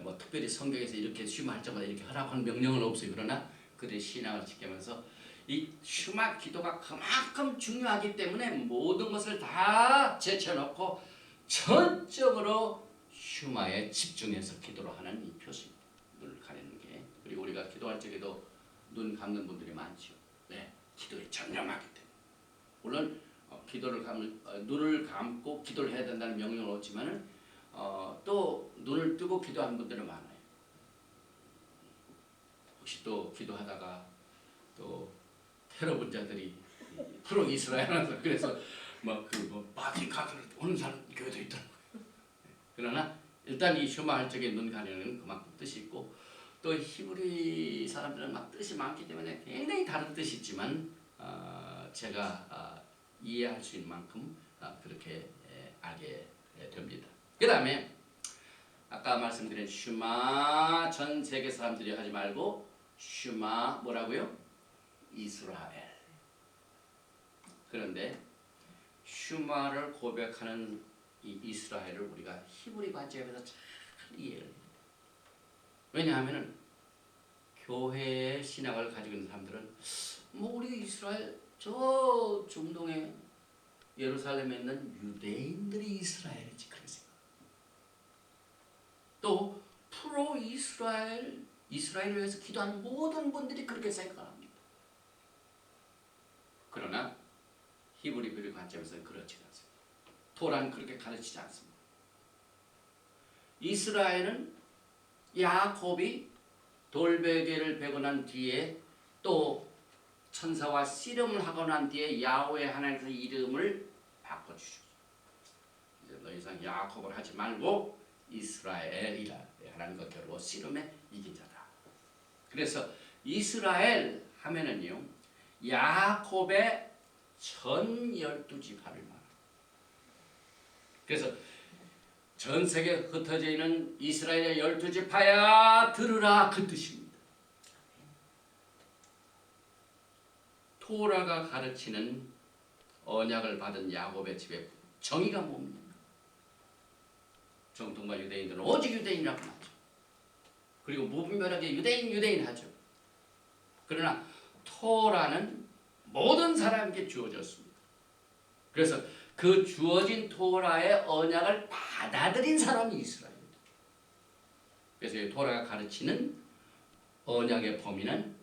뭐 특별히 성경에서 이렇게 슈마 할 때마다 이렇게 하라고 하는 명령은 없어요. 그러나 그들의 신앙을 지키면서 이 슈마 기도가 그만큼 중요하기 때문에 모든 것을 다 제쳐놓고 전적으로 슈마에 집중해서 기도를 하는 이 표시 눈을 가리는 게. 그리고 우리가 기도할 적에도 눈 감는 분들이 많죠. 네, 기도에 전념하기 때문에. 물론 눈을 감고 기도를 해야 된다는 명령을 얻지만은 또 눈을 뜨고 기도하는 분들은 많아요. 혹시 또 기도하다가 또 테러 분자들이 프로 이스라엘에서 그래서 바티칸을 오는 사람 교회도 있더라고요. 그러나 일단 이 슈마 할적의 눈 가리는 그만큼 뜻이 있고 또 히브리 사람들은 막 뜻이 많기 때문에 굉장히 다른 뜻이 있지만 제가 이해할 수 있는 만큼 그렇게 알게 됩니다. 그 다음에 아까 말씀드린 슈마 전 세계 사람들이 하지 말고 슈마 뭐라고요? 이스라엘. 그런데 슈마를 고백하는 이 이스라엘을 우리가 히브리 관점에서 잘 이해를 해요. 왜냐하면 교회의 신학을 가지고 있는 사람들은 우리 이스라엘 저 중동의 예루살렘에 있는 유대인들이 이스라엘이지 그렇게 생각. 또 프로 이스라엘을 위해서 기도하는 모든 분들이 그렇게 생각합니다. 그러나 히브리 관점에서는 그렇지 않습니다. 토라는 그렇게 가르치지 않습니다. 이스라엘은 야곱이 돌베개를 베고 난 뒤에 또 천사와 씨름을 하고 난 뒤에 야훼 하나님께서 이름을 바꿔주셨어요. 이제 더 이상 야곱을 하지 말고 이스라엘이라 하나님과 겨루어 씨름에 이긴 자다. 그래서 이스라엘 하면은요 야곱의 전 12지파를 말합니다. 그래서 전 세계에 흩어져 있는 이스라엘의 12지파야 들으라 그 뜻입니다. 토라가 가르치는 언약을 받은 야곱의 집에 정의가 뭡니까? 정통과 유대인들은 오직 유대인이라고 하죠. 그리고 무분별하게 유대인 하죠. 그러나 토라는 모든 사람에게 주어졌습니다. 그래서 그 주어진 토라의 언약을 받아들인 사람이 이스라엘입니다. 그래서 이 토라가 가르치는 언약의 범위는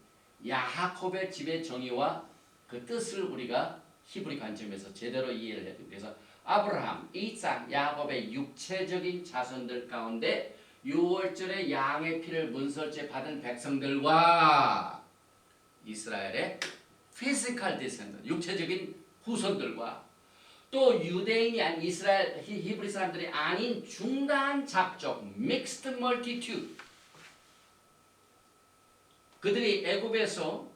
야곱의 집의 정의와 그 뜻을 우리가 히브리 관점에서 제대로 이해를 해야 됩니다. 그래서 아브라함, 이삭, 야곱의 육체적인 자손들 가운데 6월절에 양의 피를 문설제 받은 백성들과 이스라엘의 피지컬 디센트, 육체적인 후손들과 또 유대인이 아닌 이스라엘 히브리 사람들이 아닌 중간 잡족 믹스드 멀티튜드 그들이 애굽에서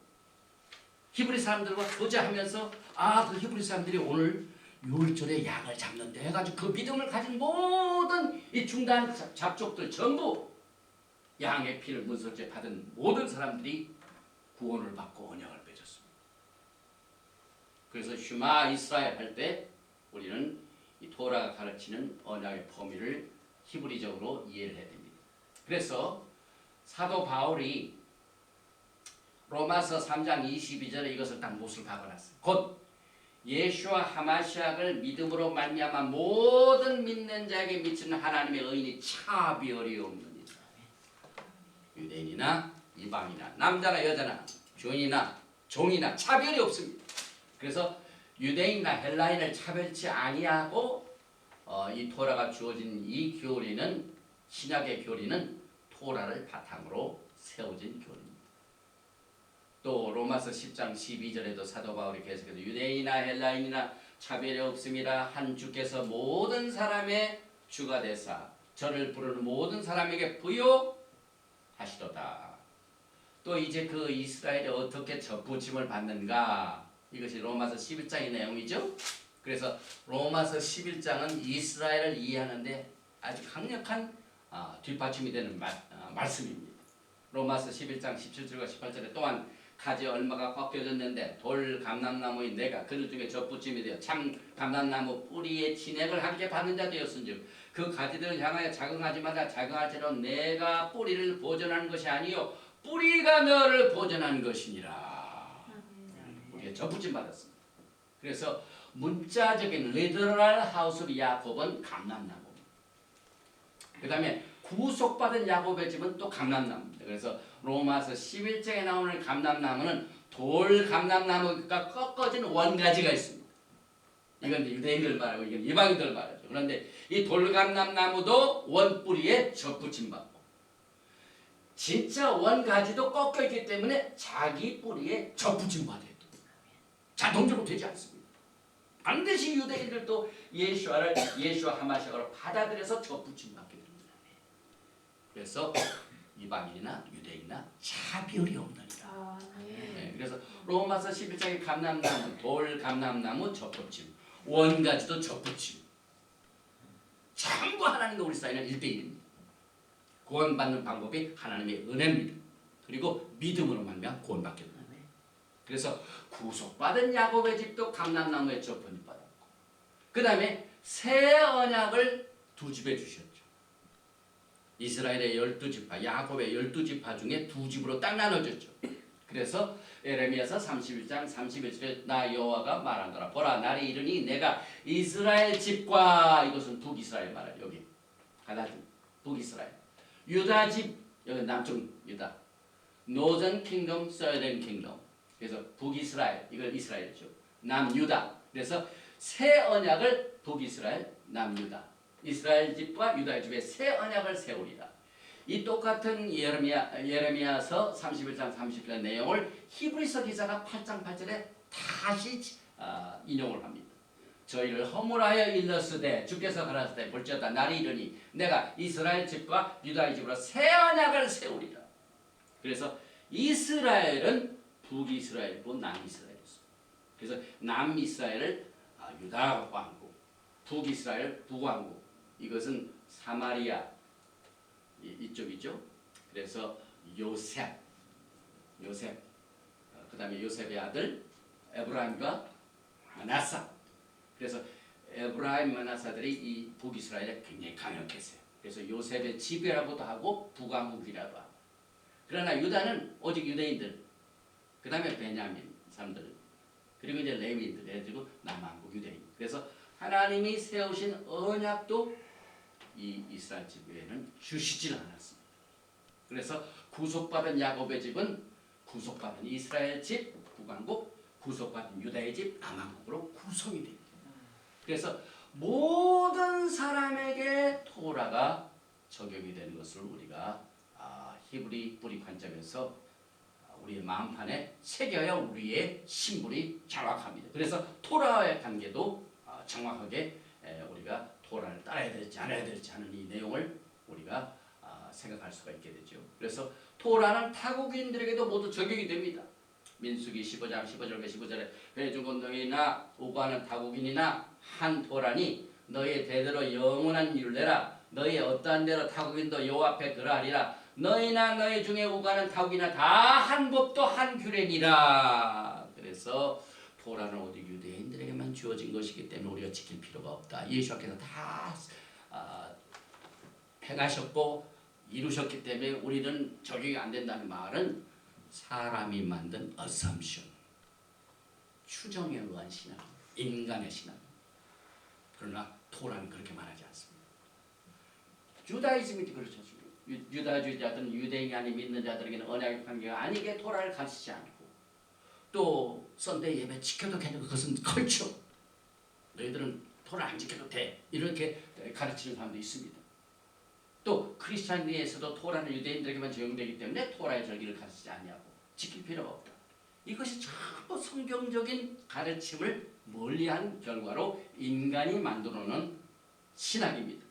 히브리 사람들과 교제하면서 그 히브리 사람들이 오늘 6월절에 양을 잡는데 해가지고 그 믿음을 가진 모든 이 중간 잡족들 전부 양의 피를 문설제 받은 모든 사람들이 구원을 받고 언약을 맺었습니다. 그래서 슈마 이스라엘 할 때 우리는 이 토라가 가르치는 언약의 범위를 히브리적으로 이해를 해야 됩니다. 그래서 사도 바울이 로마서 3장 22절에 이것을 딱 못을 박아놨어요. 곧 예수와 하마시아를 믿음으로 말미암아 모든 믿는 자에게 미치는 하나님의 의인이 차별이 없느니라. 유대인이나 이방이나 남자나 여자나 주인이나 종이나 차별이 없습니다. 그래서 유대인이나 헬라인을 차별치 아니하고 이 토라가 주어진 이 교리는 신약의 교리는 토라를 바탕으로 세워진 교리입니다. 또 로마서 10장 12절에도 사도 바울이 계속해서 유대인이나 헬라인이나 차별이 없음이라 한 주께서 모든 사람의 주가 되사 저를 부르는 모든 사람에게 부여하시도다. 또 이제 그 이스라엘이 어떻게 접붙임을 받는가, 이것이 로마서 11장의 내용이죠. 그래서 로마서 11장은 이스라엘을 이해하는데 아주 강력한 뒷받침이 되는 말씀입니다. 로마서 11장 17절과 18절에 또한 가지 얼마가 꺾여졌는데 돌 감람나무인 내가 그들 중에 접붙임이 되어 참 감람나무 뿌리에 진액을 함께 받는 자 되었은즉 그 가지들을 향하여 자긍하지 마라. 자긍할지로 내가 뿌리를 보존하는 것이 아니요 뿌리가 너를 보존하는 것이니라. 우리가 접붙임 받았습니다. 그래서 문자적인 리더럴 하우스 오브 야곱은 감람나무. 그 다음에 구속받은 야곱의 집은 또 감람나무입니다. 그래서 로마서 11장에 나오는 감람나무는 돌 감람나무가 꺾어진 원가지가 있습니다. 이건 유대인들 말하고 이건 이방인들 말하죠. 그런데 이 돌감람나무도 원뿌리에 접붙임받고 진짜 원가지도 꺾여있기 때문에 자기 뿌리에 접붙임받아야 돼요. 자동적으로 되지 않습니다. 반드시 유대인들도 예수와 하마시아로 받아들여서 접붙임받게 됩니다. 그래서 이방인이나 유대인이나 차별이 없느니라. 네, 그래서 로마서 11장의 감람나무, 돌감람나무 접붙임, 원가지도 접붙임. 전부 하나님과 우리 사이는 1대1입니다. 구원받는 방법이 하나님의 은혜입니다. 그리고 믿음으로 말미암아 구원받게 됩니다. 그래서 구속받은 야곱의 집도 감람나무에 접붙임받았고 그 다음에 새 언약을 두 집에 주셨죠. 이스라엘의 12지파, 야곱의 12지파 중에 두 집으로 딱 나눠졌죠. 그래서 에레미야서 31장 31절에 나 여호와가 말하노라. 보라 날이 이르니 내가 이스라엘 집과 이것은 북이스라엘 말이야. 여기 가나안 북이스라엘 유다 집 여기 남쪽 유다 노전 킹덤 서던 킹덤 그래서 북이스라엘 이걸 이스라엘이죠. 남유다 그래서 새 언약을 북이스라엘 남유다 이스라엘 집과 유다의 집에 새 언약을 세우리라. 이 똑같은 예레미야서 31장 30절 내용을 히브리서 기자가 8장 8절에 다시 인용을 합니다. 저희를 허물하여 일렀으되 주께서 가라사대 볼지어다 날이 이르니 내가 이스라엘 집과 유다의 집으로 새 언약을 세우리라. 그래서 이스라엘은 북이스라엘이고 남이스라엘이었습니다. 그래서 남이스라엘을 유다 왕국, 북이스라엘 북왕국 이것은 사마리아 이쪽이죠. 그래서 요셉 그 다음에 요셉의 아들 에브라임과 마나사 그래서 에브라임 마나사들이 이 북이스라엘에 굉장히 강력했어요. 그래서 요셉의 집이라고도 하고 북왕국이라고 하고 그러나 유다는 오직 유대인들 그 다음에 베냐민 사람들 그리고 이제 레위인들 해가지고 남왕국 유대인 그래서 하나님이 세우신 언약도 이 이스라엘 집 외에는 주시질 않았습니다. 그래서 구속받은 야곱의 집은 구속받은 이스라엘 집 북왕국 구속받은 유다의 집 남왕국으로 구성이 됩니다. 그래서 모든 사람에게 토라가 적용이 되는 것을 우리가 히브리 뿌리 관점에서 우리의 마음판에 새겨야 우리의 신분이 정확합니다. 그래서 토라와의 관계도 정확하게 우리가 토라를 따라야 될지 알아야 될지 하는 이 내용을 우리가 생각할 수가 있게 되죠. 그래서 토라는 타국인들에게도 모두 적용이 됩니다. 민수기 15장 15절과 15절에 회중건 너희나 오가는 타국인이나 한 토라니 너희의 대대로 영원한 율례라 너희의 어떠한 대로 타국인도 여호와 앞에 그러하리라 너희나 너희 중에 오가는 타국이나 다 한 법도 한 규례니라. 그래서 토라는 오직 유대인들에게만 주어진 것이기 때문에 우리가 지킬 필요가 없다. 예수께서 다 행하셨고 이루셨기 때문에 우리는 적용이 안 된다는 말은 사람이 만든 assumption, 추정에 의한 신앙, 인간의 신앙. 그러나 토라는 그렇게 말하지 않습니다. 주다이즘이 그렇죠. 유다주의자들은 유대인이 아닌 믿는 자들에게는 언약의 관계가 아니게 토라를 가르치지 않고 또 선대 예배 지켜도 괜찮고 그것은 컬처. 너희들은 토라 안 지켜도 돼. 이렇게 가르치는 사람도 있습니다. 또 크리스찬리에서도 토라는 유대인들에게만 적용되기 때문에 토라의 절기를 가르치지 않냐고 지킬 필요가 없다. 이것이 전부 성경적인 가르침을 멀리한 결과로 인간이 만들어놓은 신학입니다.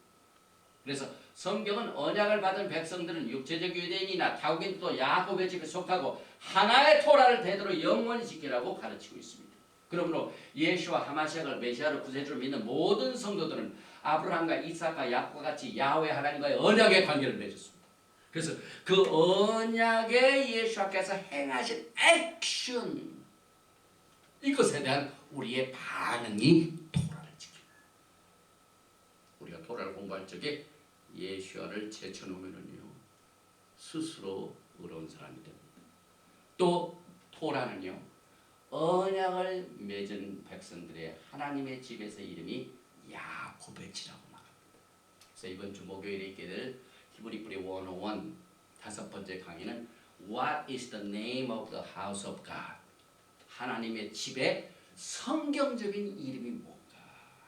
그래서 성경은 언약을 받은 백성들은 육체적 유대인이나 타국인도 야곱의 집에 속하고 하나의 토라를 대대로 영원히 지키라고 가르치고 있습니다. 그러므로 예수와 하마시아를 메시아로 구세주를 믿는 모든 성도들은 아브라함과 이삭과 야곱과 같이 야훼 하나님과의 언약의 관계를 맺었습니다. 그래서 그 언약에 예수께서 행하신 액션 이것에 대한 우리의 반응이 토라를 지키고 우리가 토라를 공부할 적에 예수와를 제쳐놓으면요 스스로 의로운 사람이 됩니다. 또 토라는요 언약을 맺은 백성들의 하나님의 집에서 이름이 야곱의 지라고 말합니다. 그래서 이번 주 목요일에 있게 될 히브리 뿌리 101 다섯 번째 강의는 What is the name of the house of God? 하나님의 집의 성경적인 이름이 뭔가?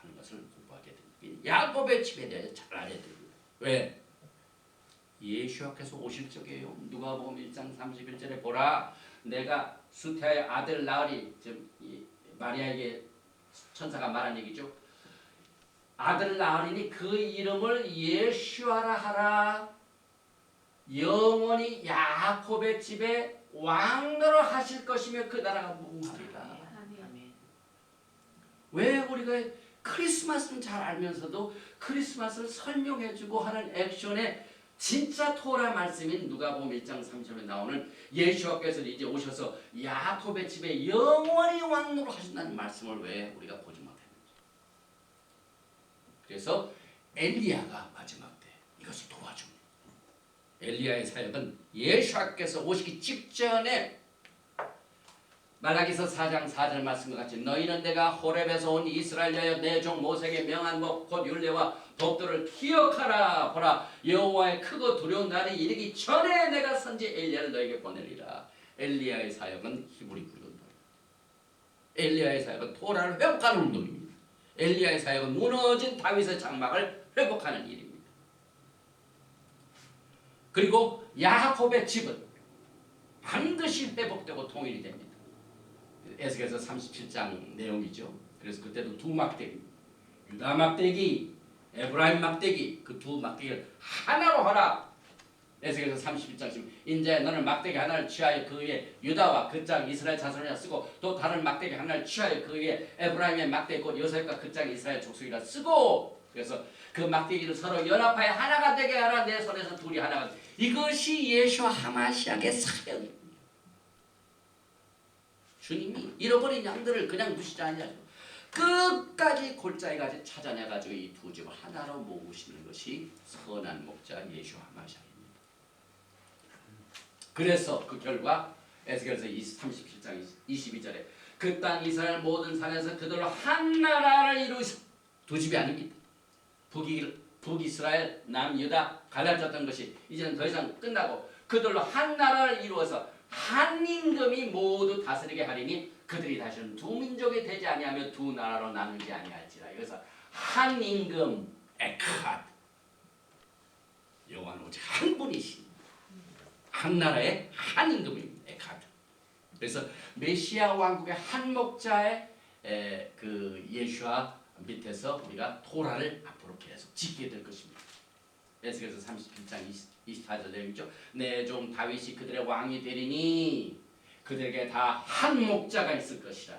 하는 것을 공부하게 됩니다. 야곱의 집에 대해서 잘 알아야 됩니다. 왜? 예수께서 오실 적이에요. 누가복음 1장 31절에 보라, 내가 수태의 아들 나으리, 즉 마리아에게 천사가 말한 얘기죠. 아들 나으리니 그 이름을 예수하라 하라. 영원히 야곱의 집에 왕노로 하실 것이며 그 나라가 무궁하리라. 왜 우리가 크리스마스는 잘 알면서도 크리스마스를 설명해주고 하는 액션에 진짜 토라 말씀인 누가복음 1장 30절에 나오는 예수께서 이제 오셔서 야곱의 집에 영원히 왕노로 하신다는 말씀을 왜 우리가 보지 못했는지. 그래서 엘리야가 마지막 때 이것을 도와줍니다. 엘리야의 사역은 예수께서 오시기 직전에 말라기서 4장 4절 말씀과 같이 너희는 내가 호렙에서 온 이스라엘여 내 종 모세에게 명한 법 곧 율례와 법도를 기억하라. 보라, 여호와의 크고 두려운 날이 이르기 전에 내가 선지 엘리야를 너에게 보내리라. 엘리야의 사역은 히브리 굴운동. 엘리야의 사역은 토라를 회복하는 운동입니다. 엘리야의 사역은 무너진 다윗의 장막을 회복하는 일입니다. 그리고 야곱의 집은 반드시 회복되고 통일이 됩니다. 에스겔서 37장 내용이죠. 그래서 그때도 두 막대기, 유다 막대기, 에브라임 막대기, 그 두 막대기를 하나로 하라. 에스겔서 31장 지금 이제 너는 막대기 하나를 취하여 그 위에 유다와 그 짝 이스라엘 자손이라 쓰고 또 다른 막대기 하나를 취하여 그 위에 에브라임의 막대기 곧 요셉과 그 짝 이스라엘 족속이라 쓰고, 그래서 그 막대기를 서로 연합하여 하나가 되게 하라. 내 손에서 둘이 하나가 되게. 이것이 예수와 하마시아의 사역입니다. 주님이 잃어버린 양들을 그냥 두시지 않냐고 끝까지 골짜기까지 찾아내가지고 이 두 집을 하나로 모으시는 것이 선한 목자 예수 하마시아입니다. 그래서 그 결과 에스겔서 37장 22절에 그 땅 이스라엘 모든 산에서 그들로 한 나라를 이루시. 두 집이 아닙니다. 북이스라엘, 남유다 갈라졌던 것이 이제는 더 이상 끝나고 그들로 한 나라를 이루어서 한 임금이 모두 다스리게 하리니 그들이 다시는 두 민족이 되지 아니하며 두 나라로 나누지 아니할지라. 그래서 한 임금 에카드, 여호와는 오직 한 분이신 한 나라의 한 임금입니다. 에카드. 그래서 메시아 왕국의 한 목자의 그 예수와 밑에서 우리가 토라를 앞으로 계속 지키게 될 것입니다. 에스겔서 37장 24절 내용이죠. 내 종 다윗이 그들의 왕이 되리니 그들에게 다 한 목자가 있을 것이라.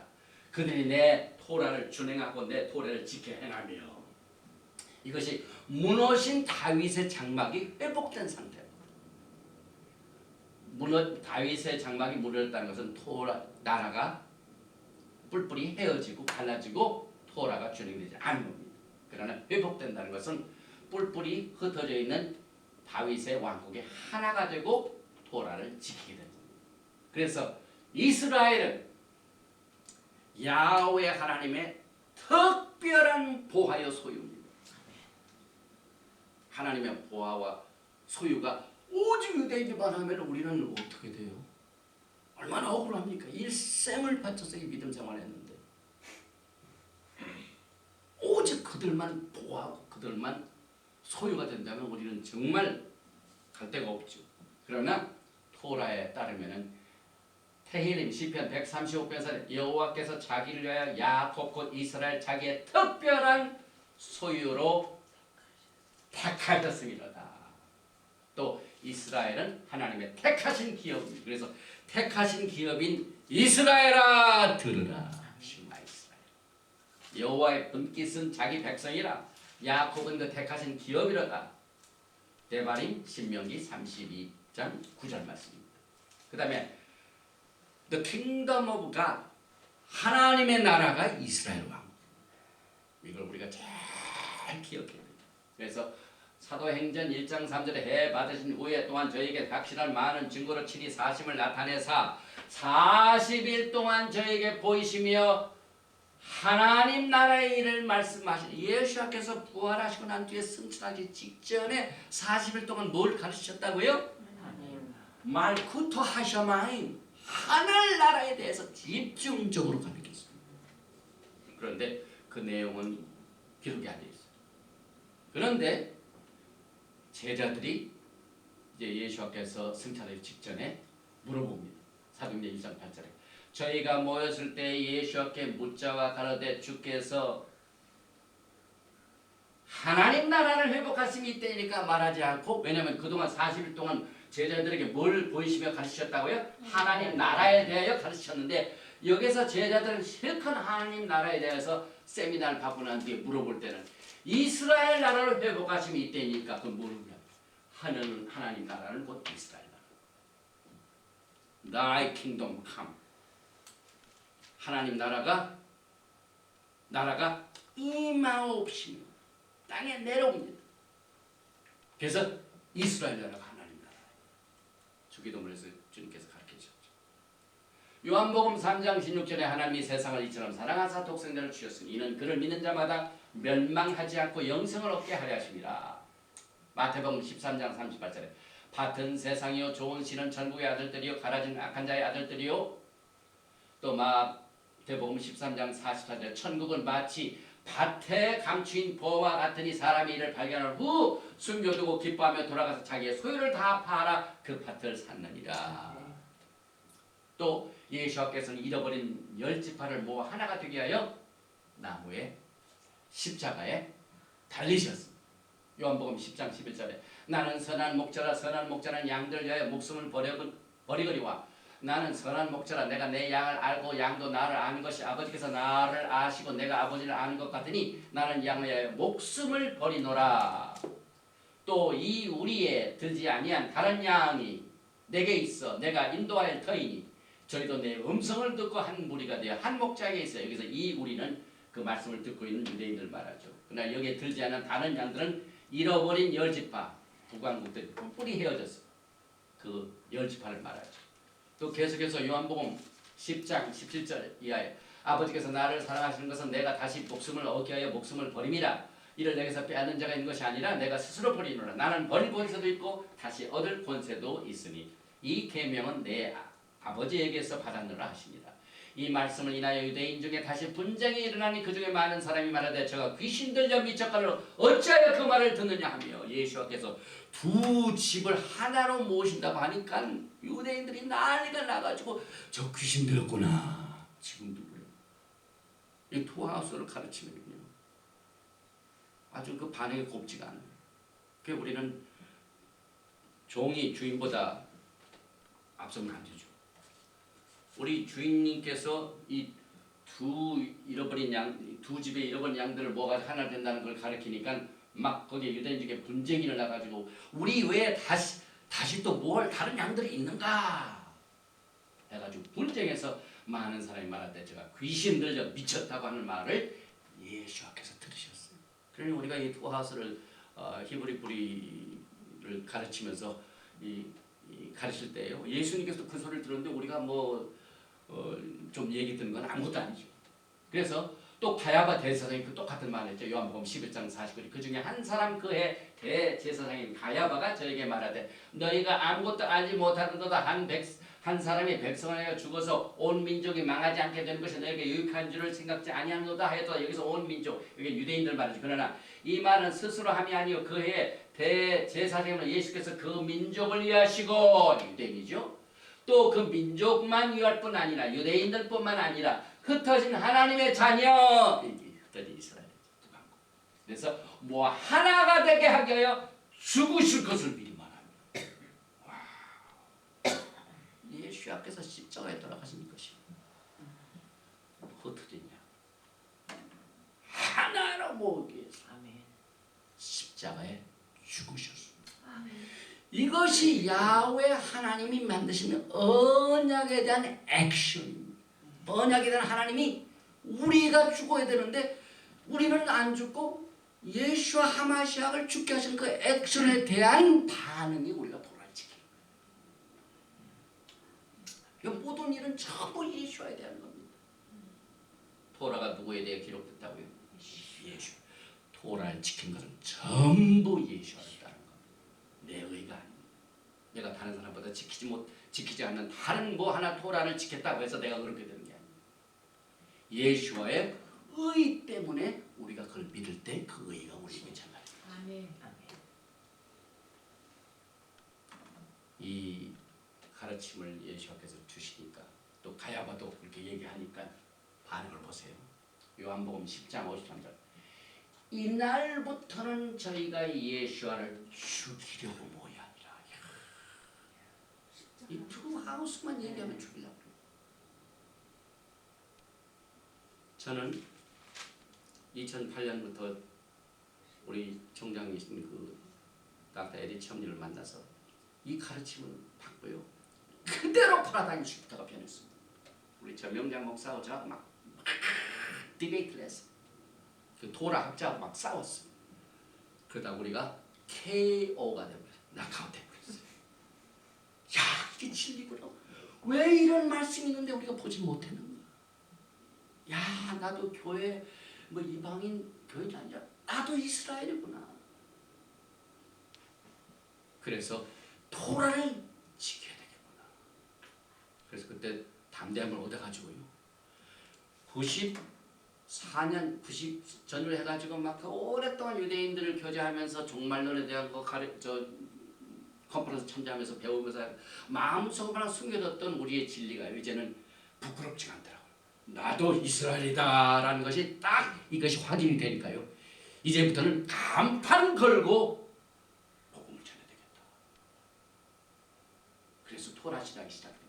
그들이 내 토라를 준행하고 내 토라를 지켜 행하며. 이것이 무너진 다윗의 장막이 회복된 상태입니다. 다윗의 장막이 무너졌다는 것은 토라 나라가 뿔뿔이 헤어지고 갈라지고 토라가 준행되지 않은 겁니다. 그러나 회복된다는 것은 뿔뿔이 흩어져 있는 다윗의 왕국이 하나가 되고 토라를 지키게 됩니다. 그래서 이스라엘은 야훼 하나님의 특별한 보화여 소유입니다. 하나님의 보화와 소유가 오직 유대인들만 하면 우리는 어떻게 돼요? 얼마나 억울합니까? 일생을 바쳐서 이 믿음 생활했는데 오직 그들만 보호하고 그들만 소유가 된다면 우리는 정말 갈 데가 없죠. 그러나 토라에 따르면은 테힐림 시편 135편에서 여호와께서 자기를 위하여 야곱 곧 이스라엘 자기의 특별한 소유로 택하셨습니다. 또 이스라엘은 하나님의 택하신 기업입니다. 그래서 택하신 기업인 이스라엘아 들으라. 신마 이스라엘. 여호와의 분깃은 자기 백성이라. 야곱은 그 택하신 기업이로다. 데바림 신명기 32장 9절 말씀입니다. 그 다음에 The Kingdom of God, 하나님의 나라가 이스라엘 왕국. 이걸 우리가 잘 기억해야 됩니다. 그래서 사도행전 1장 3절에 해 받으신 후에 또한 저에게 확실한 많은 증거로 친히 사심을 나타내사 40일 동안 저에게 보이시며 하나님 나라의 일을 말씀하신 예수께서 부활하시고 난 뒤에 승천하기 직전에 40일 동안 뭘 가르치셨다고요? 말쿠토 하셔마임, 하늘나라에 대해서 집중적으로 가르쳤습니다. 그런데 그 내용은 기록이 안 돼 있어요. 그런데 제자들이 이제 예수께서 승천하기 직전에 물어봅니다. 사도행전 1장 8절에 저희가 모였을 때 예수께 묻자와 가로되 주께서 하나님 나라를 회복하심이 있다니까 말하지 않고, 왜냐하면 그동안 40일 동안 제자들에게 뭘 보이시며 가르치셨다고요? 하나님 나라에 대하여 가르치셨는데, 여기서 제자들은 실컷 하나님 나라에 대해서 세미나를 받고 난 뒤에 물어볼 때는 이스라엘 나라를 회복하심이 있다니까 그 물으면 하나님 나라는 곧 이스라엘 나라. Thy kingdom come. 하나님 나라가 임하옵시며 땅에 내려옵니다. 그래서 이스라엘 나라가 하나님 나라예요. 주기도문에서 주님께서 가르치셨죠. 요한복음 3장 16절에 하나님이 세상을 이처럼 사랑하사 독생자를 주셨으니 이는 그를 믿는 자마다 멸망하지 않고 영생을 얻게 하려 하심이라. 마태복음 13장 38절에 밭은 세상이요 좋은 씨는 전국의 아들들이요 가라진 악한 자의 아들들이요. 또 마태복음 13장 44절 천국은 마치 밭에 감추인 보와 같으니 사람이 이를 발견한 후 숨겨두고 기뻐하며 돌아가서 자기의 소유를 다 팔아 그 밭을 샀느니라. 또 예수께서는 잃어버린 10지파를 모아 하나가 되게 하여 나무에 십자가에 달리셨습니다. 요한복음 10장 11절에 나는 선한 목자라 선한 목자는 양들 위하여 목숨을 버리거니와 나는 선한 목자라 내가 내 양을 알고 양도 나를 아는 것이 아버지께서 나를 아시고 내가 아버지를 아는 것 같으니 나는 양을 위하여 목숨을 버리노라. 또 이 우리에 들지 아니한 다른 양이 내게 있어 내가 인도하여 터이니 저희도 내 음성을 듣고 한 무리가 되어 한 목자에게 있어요. 여기서 이 우리는 그 말씀을 듣고 있는 유대인들 말하죠. 그러나 여기에 들지 않은 다른 양들은 잃어버린 10지파 북왕국들이 뿔뿔이 헤어졌어. 그 10지파를 말하죠. 또 계속해서 요한복음 10장 17절 이하에 아버지께서 나를 사랑하시는 것은 내가 다시 목숨을 얻게 하여 목숨을 버림이라. 이를 내게서 빼앗는 자가 있는 것이 아니라 내가 스스로 버리노라. 나는 버릴 권세도 있고 다시 얻을 권세도 있으니 이 계명은 내 아버지에게서 받았노라 하시니라. 이 말씀을 인하여 유대인 중에 다시 분쟁이 일어나니 그 중에 많은 사람이 말하되 저가 귀신 들려 미쳤거늘 어찌하여 그 말을 듣느냐 하며 예수께서 두 집을 하나로 모신다고 하니까 유대인들이 난리가 나가지고 저 귀신 들었구나. 지금도 그래요. 이 투하우스를 가르치면요 아주 그 반응이 곱지가 않아요. 그 우리는 종이 주인보다 앞서면 안 되죠. 우리 주인님께서 이 두 집에 잃어버린 양들을 모아 하나 된다는 걸 가르치니까 막 거기에 유대인 중에 분쟁이 일어나가지고 우리 왜 다시 또 뭘 다른 양들이 있는가 해가지고 분쟁해서 많은 사람이 말할 제가 귀신 들려 미쳤다고 하는 말을 예수께서 들으셨어요. 그러니 우리가 이 투하우스를 히브리 뿌리를 가르치면서 가르칠 때요 예수님께서 그 소리를 들었는데 우리가 좀 얘기 듣는 건 아무것도 아니죠. 그래서 또 가야바 대제사장이 그 똑같은 말을 했죠. 요한복음 11장 49절 그 중에 한 사람 그해 대제사장인 가야바가 저에게 말하되 너희가 아무것도 알지 못하는도다 한 사람이 백성을 하여 죽어서 온 민족이 망하지 않게 되는 것이 너에게 유익한 줄을 생각지 아니하노다 하였다. 여기서 온 민족 이게 유대인들 말이죠. 그러나 이 말은 스스로 함이 아니요 그해 대제사장으로 예수께서 그 민족을 위하시고 유대인이죠. 또 그 민족만 위할 뿐 아니라 유대인들뿐만 아니라 흩어진 하나님의 자녀 흩어진 이스라엘 그래서 하나가 되게 하게 하여 죽으실 것을 미리 말합니다. 예수께서 십자가에 돌아가신 것이 흩어지냐 하나로 모으기 위해서 십자가에 죽으셨습니다. 이것이 야훼 하나님이 만드시는 언약에 대한 액션입니다. 언약에 대한 하나님이 우리가 죽어야 되는데 우리는 안 죽고 예수와 하마시아를 죽게 하시는 그 액션에 대한 반응이 우리가 돌아지게. 모든 일은 전부 예수에 대한 겁니다. 토라가 누구에 대해 기록됐다고요? 예수. 토라를 지킨 것은 전부 예수였다는 겁니다. 내 의가 아닙니다. 내가 다른 사람보다 지키지 않는 다른 하나 토라를 지켰다고 해서 내가 그렇게 되는 게 아닙니다. 예수와의 의 때문에 우리가 그걸 믿을 때 그 의가 우리에게 전달돼요. 아멘. 이 가르침을 예수께서 주시니까 또 가야바도 그렇게 얘기하니까 반응을 보세요. 요한복음 10장 53절. 이날부터는 저희가 예수를 죽이려고 모여하니라. 이 두 하우스만 얘기하면 죽이려고. 저는 2008년부터 우리 총장이신 그 닥터 에디 첨리를 만나서 이 가르침을 받고요. 그대로 팔아다니시다가 변했습니다. 우리 저 명장 목사하고 저하고 막 디베이트를 했어요. 그 도라 학자하고 막 싸웠어요. 그러다 우리가 KO가 되버렸어요. 낙하웃 되버렸어요. 야, 이게 진리구나. 왜 이런 말씀이 있는데 우리가 보지 못했는가? 야, 나도 교회 뭐 이방인 교회가 아니라 나도 이스라엘이구나. 그래서 토라를 지켜야 되겠구나. 그래서 그때 담대함을 얻어가지고요. 94년 90 전후를 해가지고 막 그 오랫동안 유대인들을 교제하면서 종말론에 대한 거 컨퍼런스 참여하면서 배우면서 마음속으로 숨겨뒀던 우리의 진리가 이제는 부끄럽지 않더라고요. 나도 이스라엘이다라는 것이 딱 이것이 확인이 되니까요. 이제부터는 간판 걸고 복음을 전해야 되겠다. 그래서 토라 신학이 시작됩니다.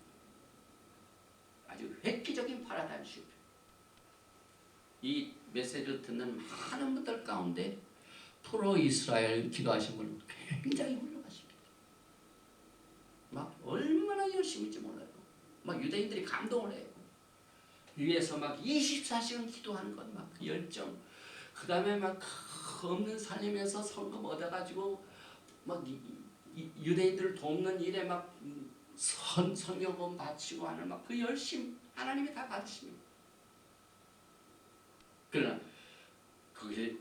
아주 획기적인 파라다임 시프트. 이 메시지를 듣는 많은 분들 가운데 프로 이스라엘 기도하신 분 굉장히 훌륭하십니다. 막 얼마나 열심인지 몰라요. 막 유대인들이 감동을 해요. 위에서 막 24시간 기도하는 것 막 그 열정. 그 다음에 막 없는 살림에서 성금 얻어가지고 막 유대인들을 돕는 일에 막 성경금 바치고 하는 막 그 열심 하나님이 다 받으십니다. 그러나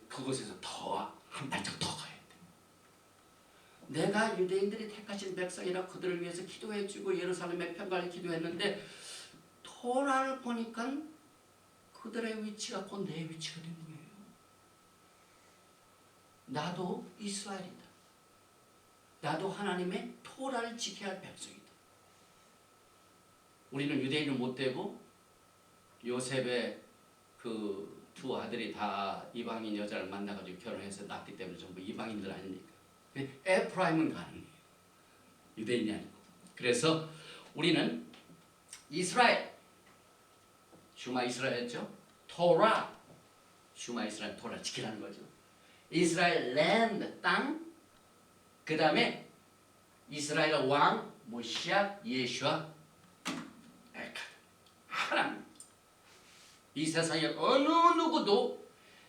그곳에서 더 한 발짝 더 가야 돼. 내가 유대인들이 택하신 백성이라 그들을 위해서 기도해주고 예루살렘의 평강을 기도했는데 토라를 보니까 그들의 위치가 곧 내 위치가 된 거예요. 나도 이스라엘이다. 나도 하나님의 토라를 지켜야 할 백성이다. 우리는 유대인은 못 되고 요셉의 그 두 아들이 다 이방인 여자를 만나가지고 결혼해서 낳기 때문에 전부 이방인들 아닙니까? 에프라임은 가능해요. 유대인이 아니고. 그래서 우리는 이스라엘, 슈마 이스라엘이었죠. 토라, 슈마 이스라엘, 토라 지키라는 거죠. 이스라엘 랜드, 땅, 그 다음에 이스라엘의 왕, 모시아, 예수와 엘카, 하나님. 이 세상에 어느 누구도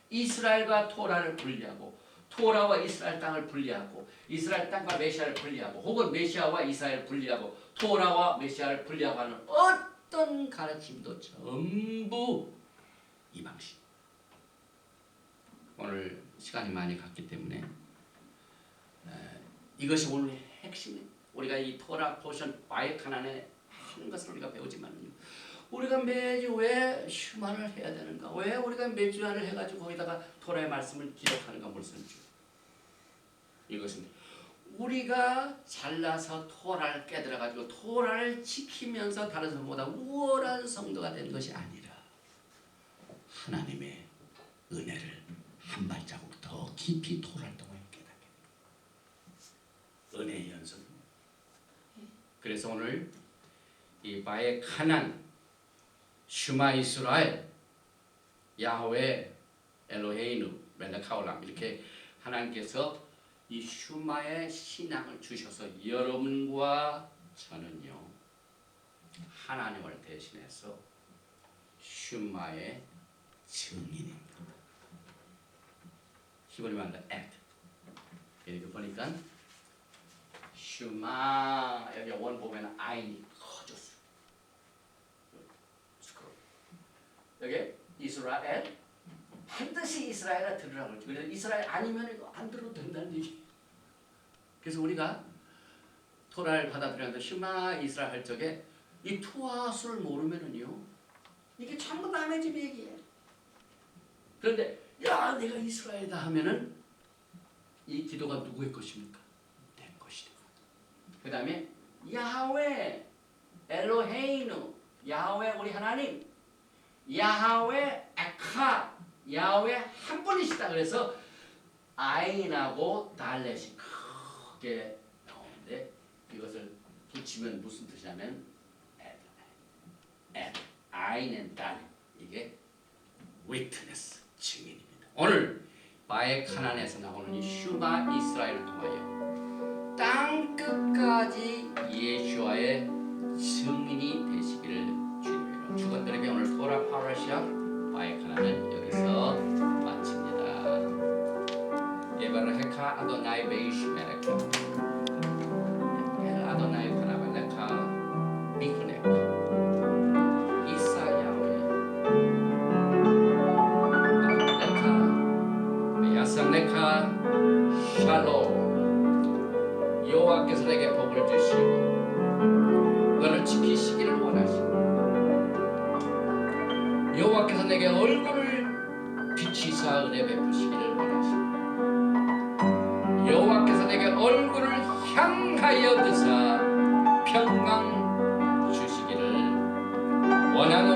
이스라엘과 토라를 분리하고 토라와 이스라엘 땅을 분리하고 이스라엘 땅과 메시아를 분리하고 혹은 메시아와 이스라엘을 분리하고 토라와 메시아를 분리하고 하는 어떤 가르침도 전부 이방신. 오늘 시간이 많이 갔기 때문에 이것이 오늘 핵심입니다. 우리가 이 토라 포션 바이카난에 하는 것을 우리가 배우지만요. 우리가 매주 왜 슈마를 해야 되는가? 왜 우리가 매주안을 해가지고 거기다가 토라의 말씀을 기록하는가? 물론이죠. 이것은 우리가 잘나서 토라를 깨달아가지고 토라를 지키면서 다른 사람보다 우월한 성도가 된 것이 아니라 하나님의 은혜를 한 발자국 더 깊이 토라를 통해 깨닫게 됩니다. 은혜의 연속입니다. 그래서 오늘 이 바의 카난 슈마 이스라엘 야훼 엘로헤이누 멜렉하올람 이렇게 하나님께서 이 슈마의 신앙을 주셔서 여러분과 저는요 하나님을 대신해서 슈마의 증인입니다. 히브리 말로 act. 이렇게 보니까 슈마 여기 원 보면 아인이 커졌어. 여기 이스라엘 반드시 이스라엘을 들으라고 그러죠. 그래서 이스라엘 아니면 이거 안 들어도 된다는 얘기. 그래서 우리가 토라를 받아들였는데 슈마 이스라엘 할 적에 이 투아수를 모르면은요 이게 전부 남의 집 얘기예요. 그런데 야 내가 이스라엘이다 하면은 이 기도가 누구의 것입니까? 내 것이다. 그 다음에 야훼 엘로헤이누 야훼 우리 하나님 야훼 에카 야훼 한 분이시다. 그래서 아인하고 달렛이 크게 나오는데 이것을 붙이면 무슨 뜻이냐면 아인은 달 이게 위트네스 증인입니다. 오늘 바에 카난에서 나오는 이 슈마 이스라엘을 통하여 땅 끝까지 예수와의 증인이 되시기를 주님으로 축원드리며 오늘 토라 파라샤 바에 카난은 여기서 마칩니다. 예바르헤카 아도나이 베이시 메레카 엘 아도나이 파나발레카 미크네카 이사야웨 레카 야상레카 샬롬 여호와께서 내게 복을 주시고 너를 지키시기를 원하시고 여호와께서 내게 얼굴을 비치사 은혜 베푸시기를 원하시고 여호와께서 내게 얼굴을 향하여 드사 평강 주시기를 원하노라.